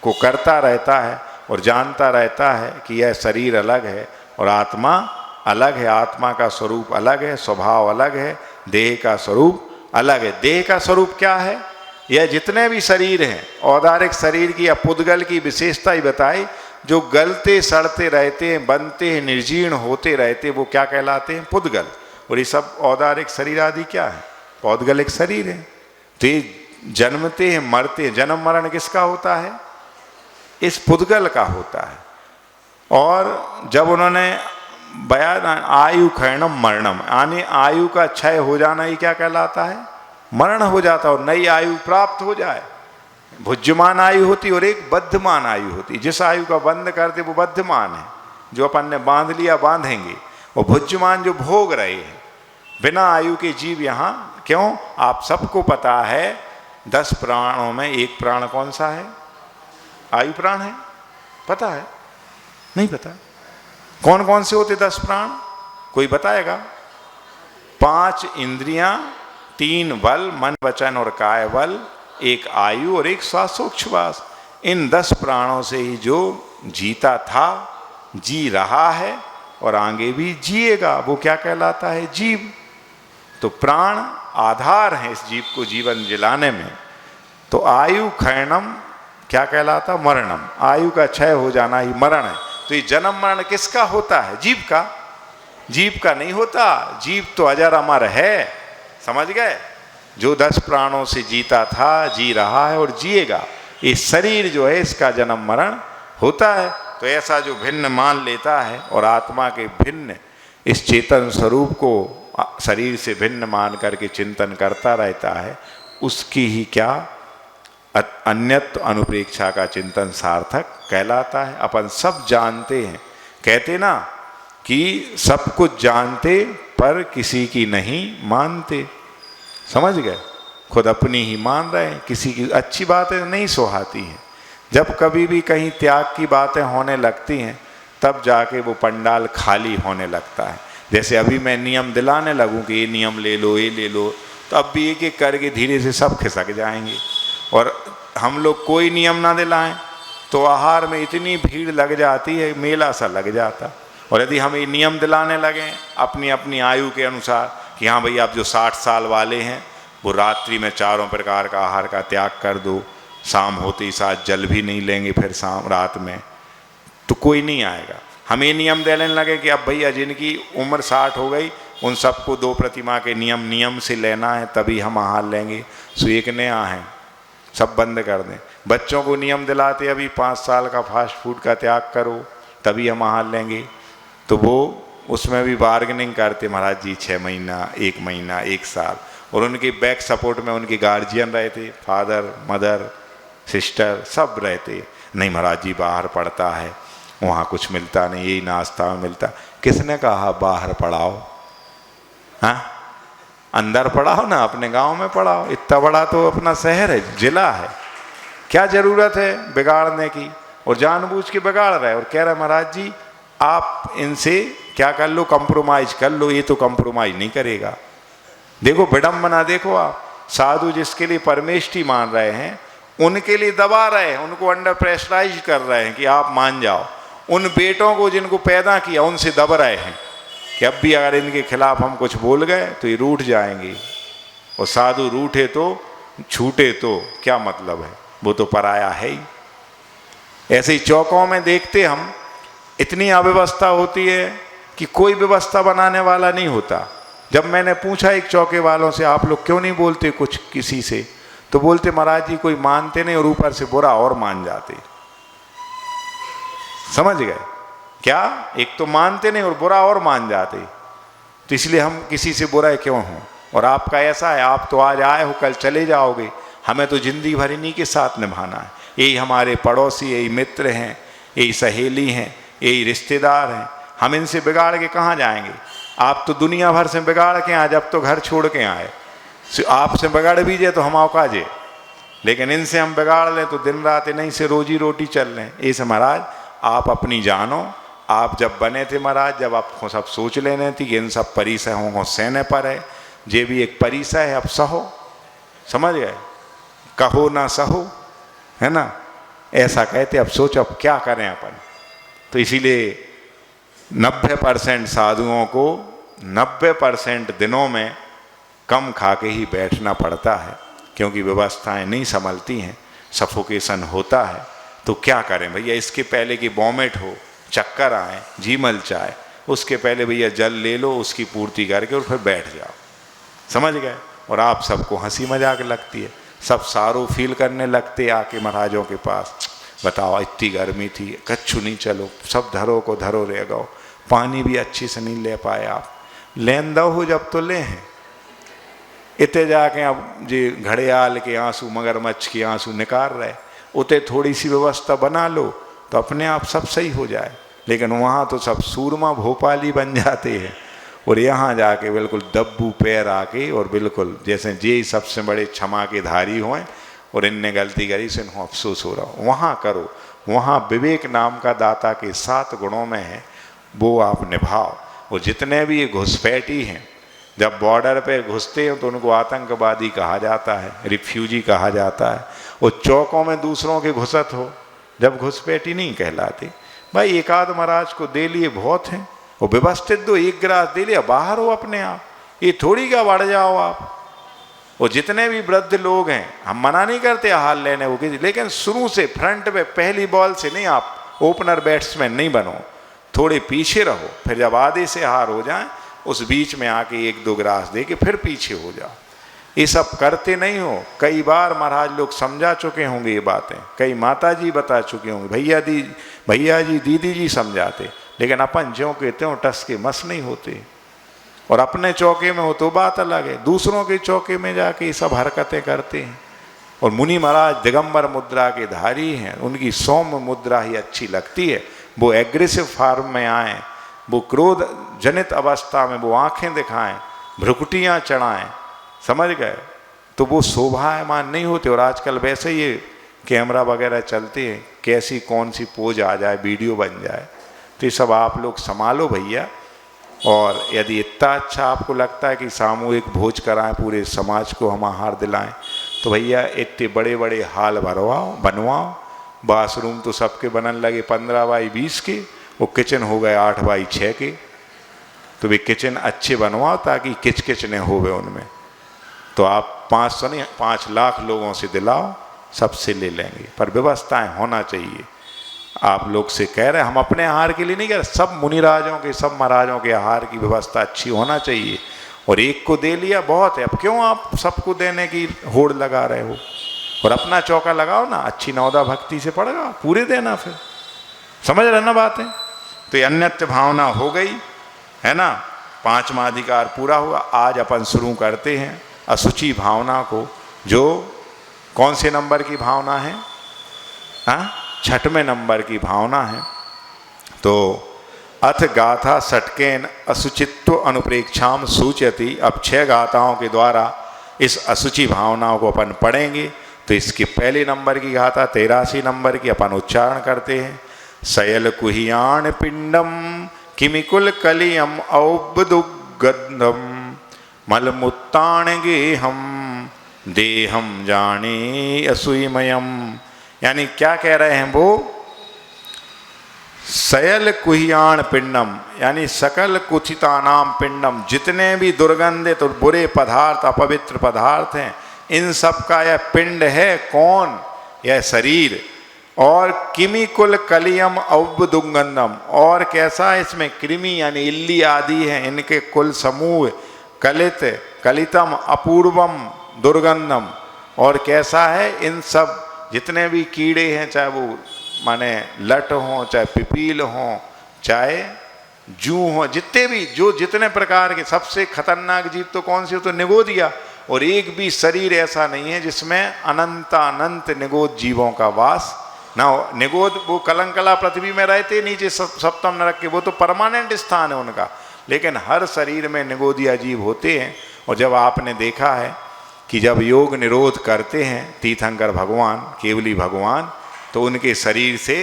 को करता रहता है और जानता रहता है कि यह शरीर अलग है और आत्मा अलग है, आत्मा का स्वरूप अलग है, स्वभाव अलग है, देह का स्वरूप अलग है। देह का स्वरूप क्या है? यह जितने भी शरीर हैं, औदारिक शरीर की या पुद्गल की विशेषता ही बताई, जो गलते सड़ते रहते हैं, बनते हैं, निर्जीर्ण होते रहते, वो क्या कहलाते हैं? पुद्गल। और ये सब औदारिक शरीर आदि क्या है? पौद्गलिक शरीर है। तो ये जन्मते हैं, मरते हैं। जन्म मरण किसका होता है? इस पुद्गल का होता है। और जब उन्होंने बयान आयु क्षयणम मरणम यानी आयु का क्षय हो जाना, ही क्या कहलाता है? मरण हो जाता और नई आयु प्राप्त हो जाए। भुज्यमान आयु होती और एक बद्धमान आयु होती। जिस आयु का बंध करते वो बद्धमान है, जो अपन ने बांध लिया बांधेंगे, और भुज्यमान जो भोग रहे हैं। बिना आयु के जीव यहाँ क्यों? आप सबको पता है 10 प्राणों में एक प्राण कौन सा है? आयु प्राण है। पता है? नहीं पता। कौन कौन से होते 10 प्राण? कोई बताएगा? 5 इंद्रियां, 3 बल, मन वचन और काय बल, 1 आयु और 1 श्वासोच्छ्वास। इन 10 प्राणों से ही जो जीता था, जी रहा है और आगे भी जिएगा, वो क्या कहलाता है? जीव। तो प्राण आधार है इस जीव को जीवन जिलाने में। तो आयु क्षयणम क्या कहलाता? मरणम। आयु का क्षय हो जाना ही मरण है। तो ये जन्म मरण किसका होता है? जीव का। जीव का नहीं होता। जीव तो अजर अमर है, समझ गए? जो 10 प्राणों से जीता था, जी रहा है और जिएगा। इस शरीर जो है इसका जन्म मरण होता है। तो ऐसा जो भिन्न मान लेता है और आत्मा के भिन्न इस चेतन स्वरूप को शरीर से भिन्न मान करके चिंतन करता रहता है, उसकी ही क्या अन्यत्व अनुप्रेक्षा का चिंतन सार्थक कहलाता है। अपन सब जानते हैं, कहते ना कि सब कुछ जानते पर किसी की नहीं मानते। समझ गए? खुद अपनी ही मान रहे हैं, किसी की अच्छी बातें नहीं सुहाती हैं। जब कभी भी कहीं त्याग की बातें होने लगती हैं, तब जाके वो पंडाल खाली होने लगता है। जैसे अभी मैं नियम दिलाने लगूं कि ये नियम ले लो, ये ले लो, तो अब भी एक एक करके धीरे से सब खिसक जाएंगे। और हम लोग कोई नियम ना दिलाएं तो आहार में इतनी भीड़ लग जाती है, मेला सा लग जाता। और यदि हम ये नियम दिलाने लगें अपनी अपनी आयु के अनुसार कि हाँ भाई, आप जो 60 साल वाले हैं वो रात्रि में 4 प्रकार का आहार का त्याग कर दो, शाम होते ही साथ जल भी नहीं लेंगे फिर शाम रात में, तो कोई नहीं आएगा। हम ये नियम देने लगे कि अब भैया जिनकी उम्र 60 हो गई उन सबको 2 प्रतिमा के नियम से लेना है, तभी हम आहार लेंगे। सो एक नया है, सब बंद कर दें। बच्चों को नियम दिलाते अभी 5 साल का फास्ट फूड का त्याग करो तभी हम आहार लेंगे, तो वो उसमें भी बार्गेनिंग करते, महाराज जी 6 महीना, 1 महीना, 1 साल। और उनके बैक सपोर्ट में उनके गार्जियन रहते, फादर मदर सिस्टर सब रहते। नहीं महाराज जी बाहर पढ़ता है, वहाँ कुछ मिलता नहीं, यही नाश्ता में मिलता। किसने कहा बाहर पढ़ाओ? हाँ, अंदर पढ़ाओ ना, अपने गांव में पढ़ाओ। इतना बड़ा तो अपना शहर है, जिला है, क्या जरूरत है बिगाड़ने की? और जानबूझ के बिगाड़ रहे और कह रहे महाराज जी आप इनसे क्या कर लो, कंप्रोमाइज कर लो। ये तो कंप्रोमाइज नहीं करेगा। देखो विडम्बना, देखो आप, साधु जिसके लिए परमेष्ठी मान रहे हैं उनके लिए दबा रहे हैं, उनको अंडर प्रेशराइज कर रहे हैं कि आप मान जाओ। उन बेटों को जिनको पैदा किया उनसे दब रहे हैं कि अब भी अगर इनके खिलाफ हम कुछ बोल गए तो ये रूठ जाएंगे। और साधु रूठे तो छूटे तो क्या मतलब है, वो तो पराया है ही। ऐसे ही चौकों में देखते हम, इतनी अव्यवस्था होती है कि कोई व्यवस्था बनाने वाला नहीं होता। जब मैंने पूछा एक चौके वालों से आप लोग क्यों नहीं बोलते कुछ किसी से, तो बोलते महाराज जी कोई मानते नहीं और ऊपर से बुरा और मान जाते। समझ गए क्या? एक तो मानते नहीं और बुरा और मान जाते, तो इसलिए हम किसी से बुरा क्यों हों। और आपका ऐसा है, आप तो आज आए हो कल चले जाओगे, हमें तो जिंदगी भर इन्हीं के साथ निभाना है। यही हमारे पड़ोसी, यही मित्र हैं, यही सहेली हैं, यही रिश्तेदार हैं। हम इनसे बिगाड़ के कहाँ जाएंगे? आप तो दुनिया भर से बिगाड़ के आए, जब तो घर छोड़ के आए। आपसे बिगाड़ भी जाए तो हम औकाजे, लेकिन इनसे हम बिगाड़ लें तो दिन रात इन्हीं से रोजी रोटी चल रहे हैं। ऐसे महाराज आप अपनी जानो, आप जब बने थे महाराज, जब आपको सब सोच लेने थी कि इन सब परिसयों को सहने पर है, ये भी एक परिसय है, अब सहो। समझ गए? कहो ना सहो, है ना, ऐसा कहते। अब सोचो अब क्या करें अपन। तो इसीलिए 90% साधुओं को 90% दिनों में कम खा के ही बैठना पड़ता है, क्योंकि व्यवस्थाएं नहीं संभलती हैं, सफोकेशन होता है। तो क्या करें भैया, इसके पहले कि वॉमिट हो, चक्कर आए, जी मलचाए, उसके पहले भैया जल ले लो, उसकी पूर्ति करके और फिर बैठ जाओ। समझ गए? और आप सबको हंसी मजाक लगती है, सब सारो फील करने लगते आके महाराजों के पास। बताओ इतनी गर्मी थी, कच्छू नहीं चलो, सब धरो को धरो रह गो, पानी भी अच्छी से नहीं ले पाए आप। लेन दो हो जब तो ले हैं, इतने जाके अब जे घड़ियाल के आंसू, मगरमच्छ के आंसू निकाल रहे, उते थोड़ी सी व्यवस्था बना लो तो अपने आप सब सही हो जाए। लेकिन वहाँ तो सब सूरमा भोपाली बन जाते हैं, और यहाँ जाके बिल्कुल दब्बू पैर आके, और बिल्कुल जैसे जे सबसे बड़े क्षमा के धारी हों और इनने गलती करी से इनको अफसोस हो रहा हो। वहाँ करो, वहाँ विवेक नाम का दाता के 7 गुणों में है, वो आप निभाओ। वो जितने भी ये घुसपैठी हैं, जब बॉर्डर पे घुसते हैं तो उनको आतंकवादी कहा जाता है, रिफ्यूजी कहा जाता है। वो चौकों में दूसरों के घुसत हो, जब घुसपैठी नहीं कहलाते। भाई एक आध महाराज को दे लिए बहुत हैं, वो व्यवस्थित दो, 1 गिलास दे लिया, बाहर हो अपने आप, ये थोड़ी क्या बढ़ जाओ आप। वो जितने भी वृद्ध लोग हैं, हम मना नहीं करते हाल लेने को किसी, लेकिन शुरू से फ्रंट पे पहली बॉल से नहीं, आप ओपनर बैट्समैन नहीं बनो, थोड़े पीछे रहो। फिर जब आधे से हार हो जाए उस बीच में आके 1-2 गिलास दे के फिर पीछे हो जाओ। ये सब करते नहीं हो। कई बार महाराज लोग समझा चुके होंगे ये बातें, कई माता जी बता चुके होंगे, भैया जी दीदी जी समझाते, लेकिन अपन ज्यों के त्यों टस के मस नहीं होते। और अपने चौके में हो तो बात अलग है, दूसरों के चौके में जाके ये सब हरकतें करते हैं। और मुनि महाराज दिगंबर मुद्रा के धारी हैं, उनकी सौम्य मुद्रा ही अच्छी लगती है। वो एग्रेसिव फॉर्म में आए, वो क्रोध जनित अवस्था में वो आंखें दिखाएं, भ्रुकुटियाँ चढ़ाएं, समझ गए, तो वो शोभायमान नहीं होते। और आजकल वैसे ये कैमरा वगैरह चलते हैं, कैसी कौन सी पोज आ जाए, वीडियो बन जाए, तो ये सब आप लोग संभालो भैया। और यदि इतना अच्छा आपको लगता है कि सामूहिक भोज कराएं, पूरे समाज को हम आहार दिलाएं, तो भैया इतने बड़े बड़े हाल बनवाओ। बाथरूम तो सबके बनन लगे 15 बाई 20 के, वो किचन हो गए 8 बाई 6 के। तो वे किचन अच्छे बनवाओ ताकि किच न होवे उनमें। तो आप 500 नहीं 5 लाख लोगों से दिलाओ, सबसे ले लेंगे, पर व्यवस्थाएं होना चाहिए। आप लोग से कह रहे हैं, हम अपने आहार के लिए नहीं कह रहे, सब मुनिराजों के, सब महाराजों के आहार की व्यवस्था अच्छी होना चाहिए। और एक को दे लिया बहुत है, अब क्यों आप सबको देने की होड़ लगा रहे हो। और अपना चौका लगाओ ना, अच्छी नौदा भक्ति से पड़ेगा, पूरे देना। फिर समझ रहे ना बातें। तो ये अन्यत्य भावना हो गई है ना, 5वां अधिकार पूरा हुआ। आज अपन शुरू करते हैं असुचि भावना को, जो कौन से नंबर की भावना है? हाँ, 6वें नंबर की भावना है। तो अथ गाथा षट्केन असुचित्व अनुप्रेक्षाम सूचयति। अब 6 गाथाओं के द्वारा इस असुचि भावनाओं को अपन पढ़ेंगे। तो इसके पहले नंबर की गाथा 83 नंबर की अपन उच्चारण करते हैं। सयल कुहियाण पिंडम किमिकुल कलियम औबदुगंधम मलमुत्ताण गेहम देहम जाने असुयमयम। यानी क्या कह रहे हैं वो? सयल कुहियाण पिंडम, यानी सकल कुचितानाम पिंडम, जितने भी दुर्गंधित और बुरे पदार्थ, अपवित्र पदार्थ हैं, इन सब का यह पिंड है। कौन? यह शरीर। और किमि कुल कलियम औबदुगंधम, और कैसा है इसमें? कृमि यानी इल्ली आदि हैं, इनके कुल समूह। कलित कलितम अपूर्वम दुर्गंधम, और कैसा है? इन सब जितने भी कीड़े हैं, चाहे वो माने लट हों, चाहे पिपील हों, चाहे जू हों, जितने भी जो जितने प्रकार के, सबसे खतरनाक जीव तो कौन सी हो? तो निगोदिया। और एक भी शरीर ऐसा नहीं है जिसमें अनंत निगोद जीवों का वास ना हो। निगोद वो कलंकला पृथ्वी में रहते नीचे सप्तम नरक के, वो तो परमानेंट स्थान है उनका। लेकिन हर शरीर में निगोदिया जीव होते हैं। और जब आपने देखा है कि जब योग निरोध करते हैं तीर्थंकर भगवान, केवली भगवान, तो उनके शरीर से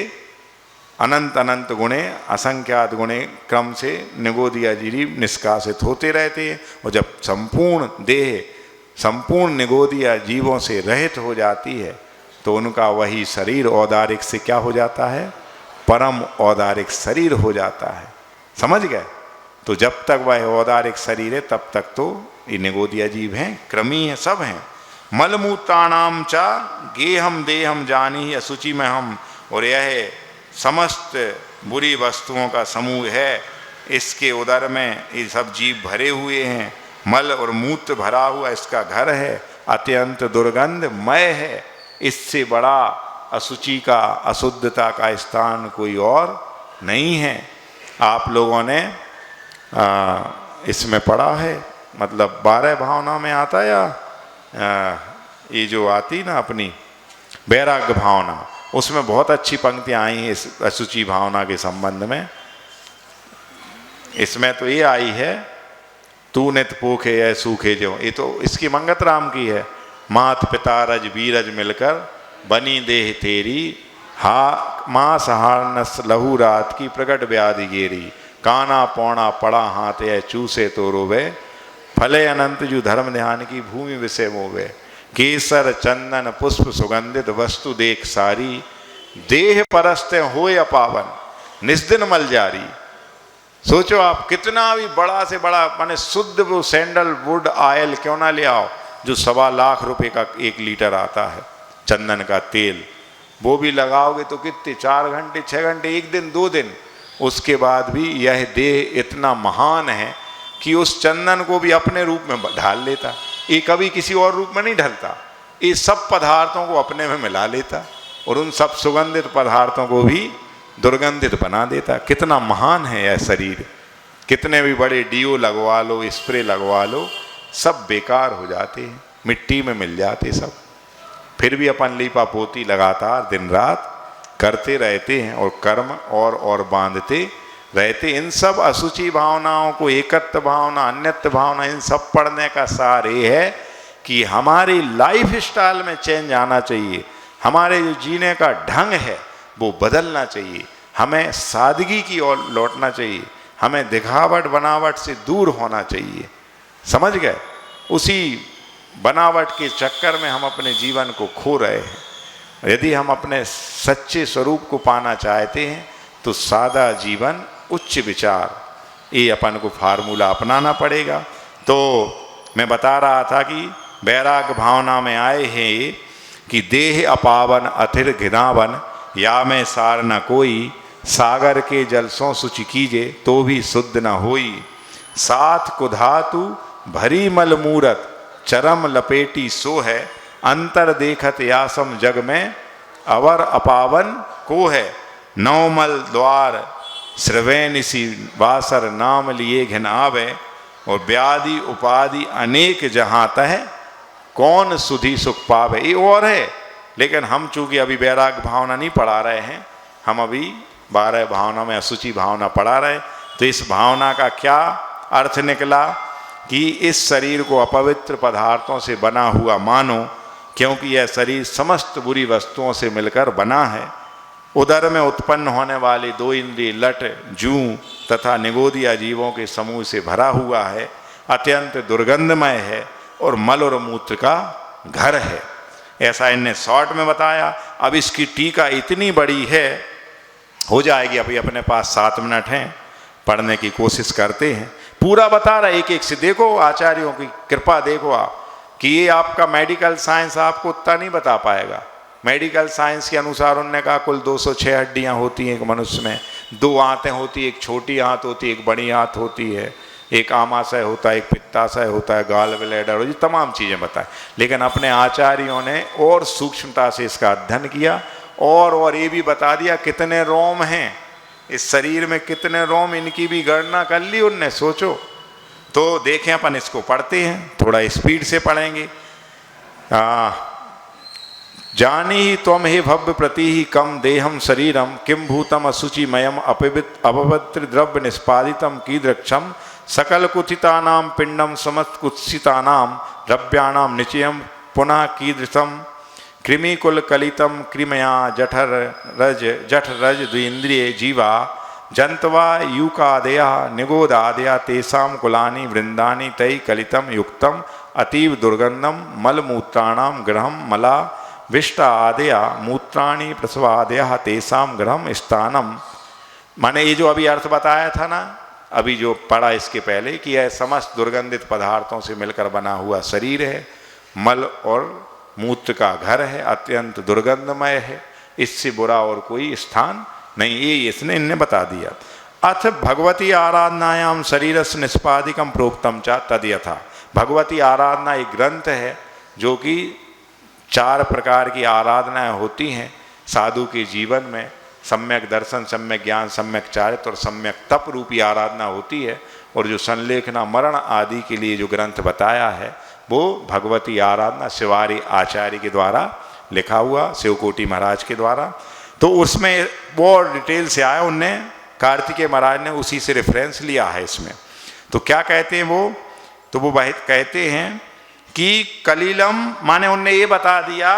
अनंत गुणे, असंख्यात गुणे क्रम से निगोदिया जीव निष्कासित होते रहते हैं। और जब संपूर्ण देह संपूर्ण निगोदिया जीवों से रहित हो जाती है, तो उनका वही शरीर औदारिक से क्या हो जाता है? परम औदारिक शरीर हो जाता है। समझ गए? तो जब तक वह औदारिक शरीर है तब तक तो ये निगोदिया जीव हैं, क्रमी हैं, सब हैं। मलमूत्राणाम चा गेहम देहम जानी, असुचि में हम। और यह समस्त बुरी वस्तुओं का समूह है। इसके उदर में ये सब जीव भरे हुए हैं, मल और मूत्र भरा हुआ इसका घर है, अत्यंत दुर्गंधमय है। इससे बड़ा असुचि का, अशुद्धता का स्थान कोई और नहीं है। आप लोगों ने इसमें पढ़ा है मतलब 12 भावना में आता है या ये जो आती ना अपनी वैराग्य भावना, उसमें बहुत अच्छी पंक्तियां आई हैं इस अशुचि भावना के संबंध में। इसमें तो ये आई है, तू नित पोखे या सूखे जो, ये तो इसकी मंगत राम की है। मात पिता रज बीरज मिलकर बनी देह तेरी, हा माँ सहारनस लहू रात की प्रकट व्याधि गेरी, काना पौना पड़ा हाथ है चूसे तो रोवे, फले अनंत जू धर्म ध्यान की भूमि विषय मोवे, केसर चंदन पुष्प सुगंधित वस्तु देख सारी, देह परस्ते होय अपावन निस्दिन मल जारी। सोचो आप, कितना भी बड़ा से बड़ा माने शुद्ध वो सैंडल वुड ऑयल क्यों ना ले आओ, जो 1.25 लाख रुपए का 1 लीटर आता है चंदन का तेल, वो भी लगाओगे तो कितने 4 घंटे 6 घंटे, 1 दिन 2 दिन, उसके बाद भी यह देह इतना महान है कि उस चंदन को भी अपने रूप में ढाल लेता, ये कभी किसी और रूप में नहीं ढलता, ये सब पदार्थों को अपने में मिला लेता और उन सब सुगंधित पदार्थों को भी दुर्गंधित बना देता। कितना महान है यह शरीर, कितने भी बड़े डीओ लगवा लो, स्प्रे लगवा लो, सब बेकार हो जाते हैं, मिट्टी में मिल जाते सब। फिर भी अपन लीपा पोती लगातार दिन रात करते रहते हैं और कर्म और बांधते रहते। इन सब अशुचि भावनाओं को एकत्व भावना, अन्यत्व भावना, इन सब पढ़ने का सार ये है कि हमारी लाइफ स्टाइल में चेंज आना चाहिए, हमारे जो जीने का ढंग है वो बदलना चाहिए, हमें सादगी की ओर लौटना चाहिए, हमें दिखावट बनावट से दूर होना चाहिए। समझ गए? उसी बनावट के चक्कर में हम अपने जीवन को खो रहे हैं। यदि हम अपने सच्चे स्वरूप को पाना चाहते हैं तो सादा जीवन, उच्च विचार, ये अपन को फार्मूला अपनाना पड़ेगा। तो मैं बता रहा था कि वैराग्य भावना में आए हैं कि देह अपावन अथिर घिनावन, या में सार न कोई, सागर के जलसों शुचि कीजे तो भी शुद्ध न होई, साथ कुधातु भरी मल मूरत चरम लपेटी सो है, अंतर देखत यासम जग में अवर अपावन को है, नवमल द्वार श्रवैनिसी वासर नाम लिए घिन आवे, और व्याधि उपाधि अनेक जहाँ तह कौन सुधी सुख पावे। ये और है, लेकिन हम चूंकि अभी वैराग्य भावना नहीं पढ़ा रहे हैं, हम अभी 12 भावना में अशुचि भावना पढ़ा रहे। तो इस भावना का क्या अर्थ निकला कि इस शरीर को अपवित्र पदार्थों से बना हुआ मानो, क्योंकि यह शरीर समस्त बुरी वस्तुओं से मिलकर बना है। उदर में उत्पन्न होने वाले 2 इंद्रिय लट, जूं तथा निगोदिया जीवों के समूह से भरा हुआ है, अत्यंत दुर्गंधमय है और मल और मूत्र का घर है। ऐसा इनने शॉर्ट में बताया। अब इसकी टीका इतनी बड़ी है, हो जाएगी, अभी अपने पास 7 मिनट हैं, पढ़ने की कोशिश करते हैं। पूरा बता रहा है एक एक से। देखो आचार्यों की कृपा, देखो आप कि ये आपका मेडिकल साइंस आपको उतना नहीं बता पाएगा। मेडिकल साइंस के अनुसार उन्होंने कहा कुल 206 हड्डियां होती हैं एक मनुष्य में, 2 आंतें होती, एक छोटी आंत होती है, एक बड़ी आंत होती है, एक आमाशय होता है, एक पित्ताशय होता है, गाल ब्लैडर, और ये तमाम चीज़ें बताएं। लेकिन अपने आचार्यों ने और सूक्ष्मता से इसका अध्ययन किया और ये भी बता दिया कितने रोम हैं इस शरीर में, कितने रोम, इनकी भी गणना कर ली उनने। सोचो। तो देखें, अपन इसको पढ़ते हैं, थोड़ा स्पीड से पढ़ेंगे। जानी ही त्वम हे भव्य प्रति ही कम देहम शरीरम, किम भूतम अशुचिमयम अपवित्र द्रव्य निष्पादितम कीदृक्षम, सकल कुथितानाम पिंडम समस्त कुत्सितानाम द्रव्याणाम निचयम पुनः कीदृशम, कृमिकुल कलितम कृमया जठर रज द्विंद्रिय जीवा, जंतवा यूकादया निगोदादया तेषां कुलानि वृंदानि तै कलितम युक्तम, अतीव दुर्गंधम मलमूत्राणाम गृहम मला विष्टा आदया मूत्राणि प्रसवादया तेषां गृहम स्थानम। माने ये जो अभी अर्थ बताया था ना, अभी जो पढ़ा इसके पहले, कि यह समस्त दुर्गंधित पदार्थों से मिलकर बना हुआ शरीर है, मल और मूत्र का घर है, अत्यंत दुर्गंधमय है, इससे बुरा और कोई स्थान नहीं। ये इसने इनने बता दिया। अथ भगवती आराधनायाम शरीरस्य निष्पादिकम प्रोक्तम च तद यथा। भगवती आराधना एक ग्रंथ है जो कि 4 प्रकार की आराधनाएं होती हैं साधु के जीवन में। सम्यक दर्शन, सम्यक ज्ञान, सम्यक चारित्र और सम्यक तप रूपी आराधना होती है। और जो संलेखना मरण आदि के लिए जो ग्रंथ बताया है वो भगवती आराधना शिवारी आचार्य के द्वारा लिखा हुआ, शिवकोटि महाराज के द्वारा। तो उसमें वो डिटेल से आया, उनने कार्तिकेय महाराज ने उसी से रेफरेंस लिया है इसमें। तो क्या कहते हैं वो, तो वो कहते हैं कि कलिलम, माने उनने ये बता दिया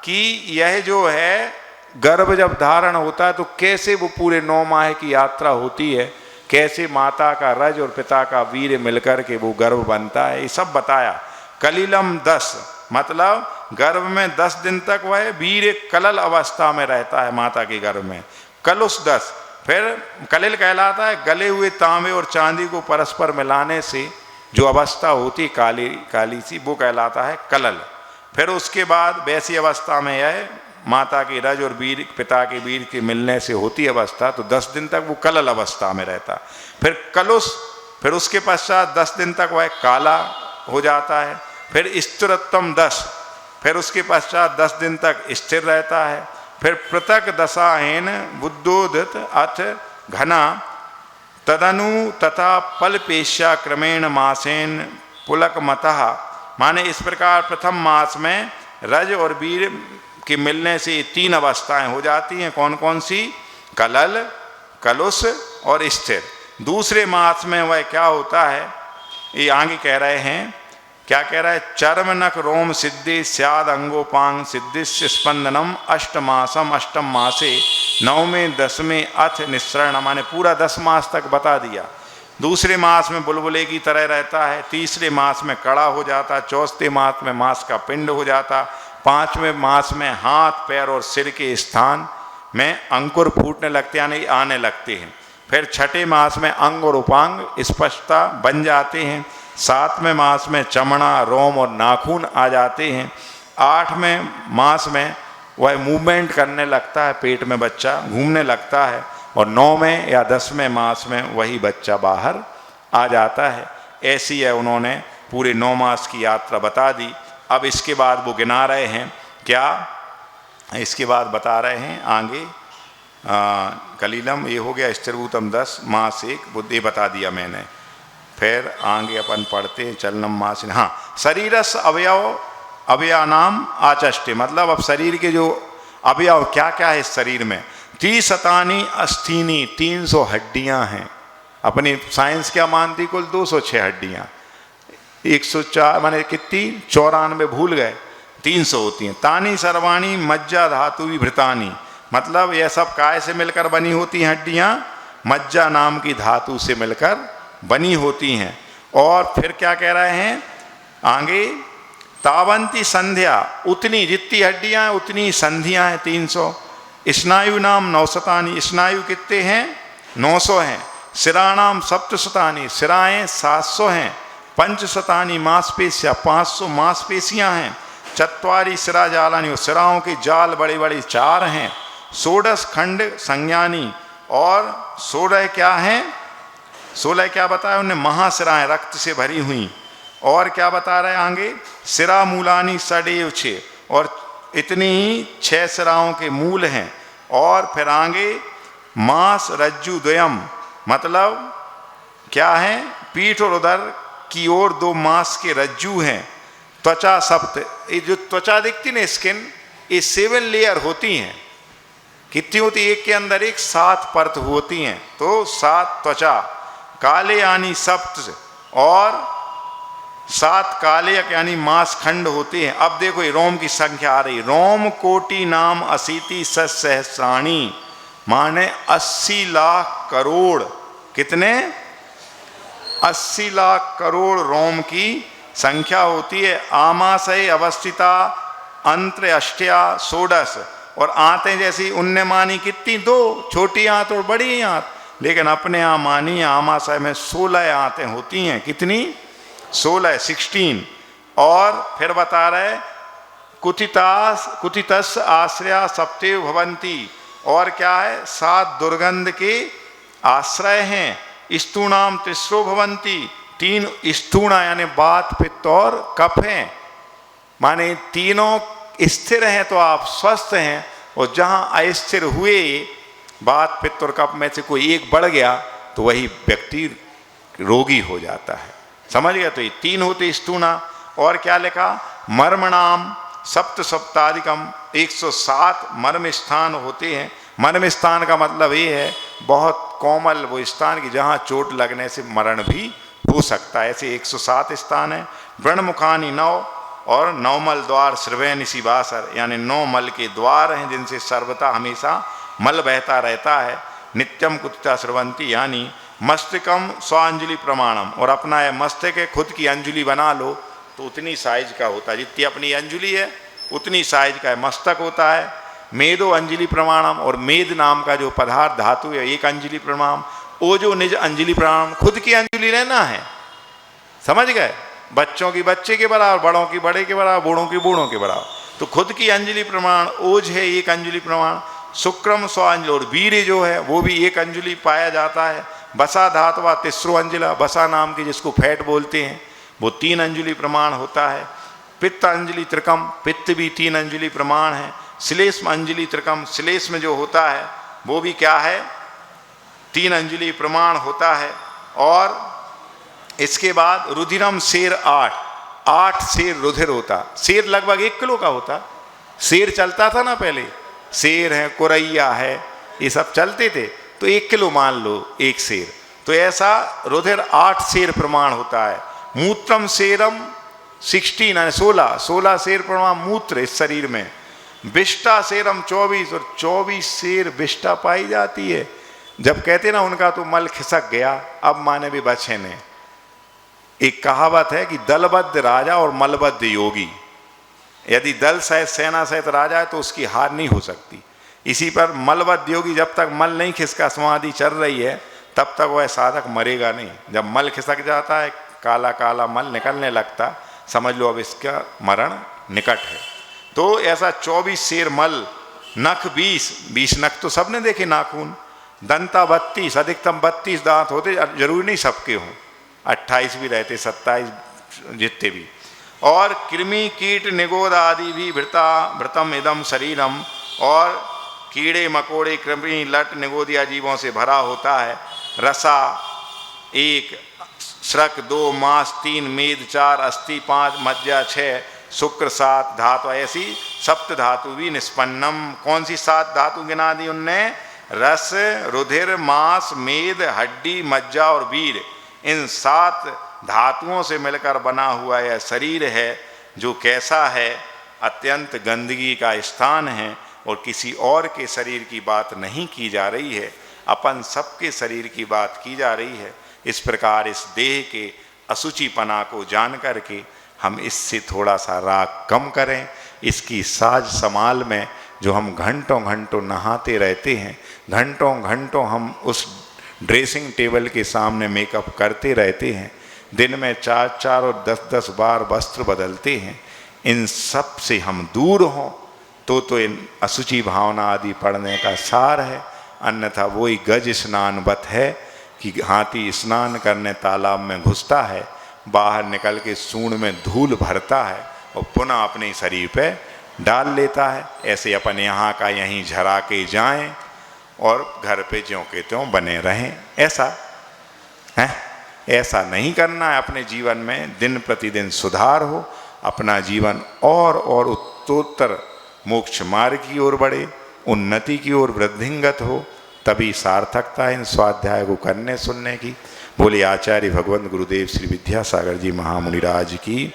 कि यह जो है गर्भ जब धारण होता है तो कैसे वो पूरे 9 माह की यात्रा होती है, कैसे माता का रज और पिता का वीर मिलकर के वो गर्भ बनता है, ये सब बताया। कलिलम 10 मतलब गर्भ में 10 दिन तक वह वीर कलल अवस्था में रहता है माता के गर्भ में। कलुष 10, फिर कलिल कहलाता है गले हुए तांबे और चांदी को परस्पर मिलाने से जो अवस्था होती काली काली सी, वो कहलाता है कलल। फिर उसके बाद वैसी अवस्था में यह माता की रज और वीर पिता के वीर के मिलने से होती अवस्था, तो 10 दिन तक वो कलल अवस्था में रहता। फिर कलुष, फिर उसके पश्चात 10 दिन तक वह काला हो जाता है। फिर स्थिरत्तम 10, फिर उसके पश्चात 10 दिन तक स्थिर रहता है। फिर पृथक दशाहेन बुद्धोदित अथ घना तदनु तथा पलपेश्या क्रमेण मासेन पुलक मतः, माने इस प्रकार प्रथम मास में रज और वीर के मिलने से 3 अवस्थाएं हो जाती हैं। कौन कौन सी? कलल, कलुष और स्थिर। दूसरे मास में वह क्या होता है, ये आगे कह रहे हैं, क्या कह रहा है, चर्म नख रोम सिद्धि स्याद अंगोपांग सिद्धिश्च स्पंदनम अष्टमासम अष्टम मासे 9वें 10वें अथ निस्सरण, माने पूरा 10 मास तक बता दिया। दूसरे मास में बुलबुले की तरह रहता है, तीसरे मास में कड़ा हो जाता, चौथे मास में मांस का पिंड हो जाता, 5वें मास में हाथ पैर और सिर के स्थान में अंकुर फूटने लगते यानी आने लगते हैं। फिर 6ठे मास में अंग और उपांग स्पष्टता बन जाते हैं। 7वें मास में चमड़ा रोम और नाखून आ जाते हैं। 8वें मास में वह मूवमेंट करने लगता है, पेट में बच्चा घूमने लगता है। और 9वें या 10वें मास में वही बच्चा बाहर आ जाता है। ऐसी है उन्होंने पूरे 9 मास की यात्रा बता दी। अब इसके बाद वो गिना रहे हैं, क्या इसके बाद बता रहे हैं आगे, कलीलम ये हो गया, स्थिरभूतम 10 मास 1 बुद्धि बता दिया मैंने। फिर आगे अपन पढ़ते हैं चलनम मास, हाँ शरीरस अवयव अवयानाम आचष्टे, मतलब अब शरीर के जो अवयव क्या क्या है इस शरीर में, 30 अस्थीनी 300 हड्डियां हैं। अपनी साइंस क्या मानती, कुल 206 हड्डियां, 104 माने कितनी 94 भूल गए, 300 होती हैं। तानी सर्वाणी मज्जा धातु विभृतानी, मतलब यह सब काय से मिलकर बनी होती हैं हड्डियां, मज्जा नाम की धातु से मिलकर बनी होती हैं। और फिर क्या कह रहे हैं आगे, तावंती संध्या, उतनी जितनी हड्डियां हैं उतनी संधियां हैं 300। स्नायु नाम 900, स्नायु कितने हैं 900 हैं। सिराणाम 700, सिराएं 700 हैं। 500 मांसपेशियां 500 मांसपेशियां हैं। 4 सिरा जालानी, सिराओं के जाल बड़े बड़े 4 हैं। 16 खंड संज्ञानी, और 16 क्या हैं, 16 क्या बताया उन्हें, महासिराएं रक्त से भरी हुई। और क्या बता रहे हैं आगे, सिरा मूलानी सडेव 6, और इतनी ही 6 सिराओं के मूल हैं। और फिर आगे मांस रज्जु द्वयम, मतलब क्या है, पीठ और उदर की ओर 2 मांस के रज्जु हैं। त्वचा सप्त, ये जो त्वचा दिखती ना स्किन, ये 7 लेयर होती हैं। कितनी होती, एक के अंदर एक 7 परत होती हैं, तो 7 त्वचा। काले यानी सप्त, और 7 काले यानी मांस खंड होते हैं। अब देखो ये रोम की संख्या आ रही, रोम कोटि नाम अशीति सहस्राणी, माने 80 लाख करोड़, कितने 80 लाख करोड़ रोम की संख्या होती है। आमाशय अवस्थिता अंत्र अष्टया 16, और आंतें जैसी उनने मानी कितनी 2, छोटी आंत और बड़ी आंत, लेकिन अपने यहाँ मानी आमाशय में 16 आंतें होती हैं। कितनी 16, 16। और फिर बता रहे कुतितस आश्रया सप्ते भवंती, और क्या है 7 दुर्गंध के आश्रय हैं। स्तूणाम 3 भवंती, 3 स्तूणा यानी बात पित्त और कफ हैं, माने तीनों स्थिर हैं तो आप स्वस्थ हैं, और जहाँ अस्थिर हुए वात पित्त और कफ में से कोई एक बढ़ गया तो वही व्यक्ति रोगी हो जाता है। समझ गया? तो ये 3 होते स्थूणा। और क्या लिखा? मर्मणाम सप्त सप्ताधिकम, 107 मर्म स्थान होते हैं। मर्म स्थान का मतलब ये है बहुत कोमल वो स्थान की जहाँ चोट लगने से मरण भी हो सकता है, ऐसे 107 स्थान है। व्रणमुखानी 9 और 9 मल द्वार श्रवैन शिवासर, यानी 9 मल के द्वार हैं जिनसे सर्वथा हमेशा मल बहता रहता है। नित्यम कुत्ता श्रवंती, यानी मस्तकम स्वांजलि प्रमाणम, और अपना है मस्तक है खुद की अंजलि बना लो तो उतनी साइज का होता है, जितनी अपनी अंजलि है उतनी साइज का है मस्तक होता है। मेदो अंजलि प्रमाणम, और मेद नाम का जो पदार्थ धातु है 1 अंजलि प्रमाण। ओ जो निज अंजलि प्रमाण, खुद की अंजलि रहना है। समझ गए? बच्चों की बच्चे के बराबर, बड़ों की बड़े के बराबर, बूढ़ों की बूढ़ों के बराबर। तो खुद की अंजलि प्रमाण ओज है 1 अंजलि प्रमाण। शुक्रम स्वांजलि, और वीर जो है वो भी 1 अंजलि पाया जाता है। बसा धातवा तिस्रो अंजला, बसा नाम की जिसको फैट बोलते हैं वो 3 अंजलि प्रमाण होता है। पित्त अंजलि त्रिकम, पित्त भी 3 अंजलि प्रमाण है। श्लेष्म अंजलि त्रिकम, श्लेष्म जो होता है वो भी क्या है? 3 अंजलि प्रमाण होता है। और इसके बाद रुधिरम शेर 8 शेर रुधिर होता। शेर लगभग 1 किलो का होता। शेर चलता था ना पहले, शेर है, कुरैया है, ये सब चलते थे, तो 1 किलो मान लो 1 शेर। तो ऐसा रुधिर 8 शेर प्रमाण होता है। मूत्रम शेरम 16 शेर प्रमाण मूत्र इस शरीर में। विष्टा शेरम 24, और 24 शेर विष्टा पाई जाती है। जब कहते ना उनका तो मल खिसक गया, अब माने भी बचे ने। एक कहावत है कि दलबद्ध राजा और मलबद्ध योगी, यदि दल सहित सेना सहित राजा है तो उसकी हार नहीं हो सकती। इसी पर मलबद्ध योगी, जब तक मल नहीं खिसका, समाधि चल रही है, तब तक वह साधक मरेगा नहीं। जब मल खिसक जाता है, काला काला मल निकलने लगता, समझ लो अब इसका मरण निकट है। तो ऐसा 24 शेर मल, नख 20 नख तो सबने देखे नाखून, दंता 32, अधिकतम 32 दांत होते, जरूरी नहीं सबके हों, 28 भी रहते, 27 जितने भी। और कृमि कीट निगोद आदि भी भृतम इदम शरीरम, और कीड़े मकोड़े कृमि लट निगोदिया जीवों से भरा होता है। रसा 1, श्रक 2, मांस 3, मेद 4, अस्थि 5, मज्जा 6, शुक्र 7, धातु ऐसी सप्त धातु भी निष्पन्नम। कौन सी 7 धातु गिना दी उनने? रस, रुधिर, मांस, मेद, हड्डी, मज्जा और वीर। इन 7 धातुओं से मिलकर बना हुआ यह शरीर है, जो कैसा है? अत्यंत गंदगी का स्थान है, और किसी और के शरीर की बात नहीं की जा रही है, अपन सबके शरीर की बात की जा रही है। इस प्रकार इस देह के असुचिपना को जान करके हम इससे थोड़ा सा राग कम करें। इसकी साज समाल में जो हम घंटों घंटों नहाते रहते हैं, घंटों घंटों हम उस ड्रेसिंग टेबल के सामने मेकअप करते रहते हैं, दिन में 4 और 10 बार वस्त्र बदलते हैं, इन सब से हम दूर हों तो इन असुचि भावना आदि पढ़ने का सार है। अन्यथा वही गज स्नानवत है कि हाथी स्नान करने तालाब में घुसता है, बाहर निकल के सूंड में धूल भरता है और पुनः अपने शरीर पे डाल लेता है। ऐसे अपन यहाँ का यहीं झरा के जाएं और घर पे ज्यों के त्यों बने रहें, ऐसा है? ऐसा नहीं करना है। अपने जीवन में दिन प्रतिदिन सुधार हो, अपना जीवन और उत्तरोत्तर मोक्ष मार्ग की ओर बढ़े, उन्नति की ओर वृद्धिंगत हो, तभी सार्थकता है इन स्वाध्याय को करने सुनने की। बोले आचार्य भगवंत गुरुदेव श्री विद्यासागर जी महामुनिराज की।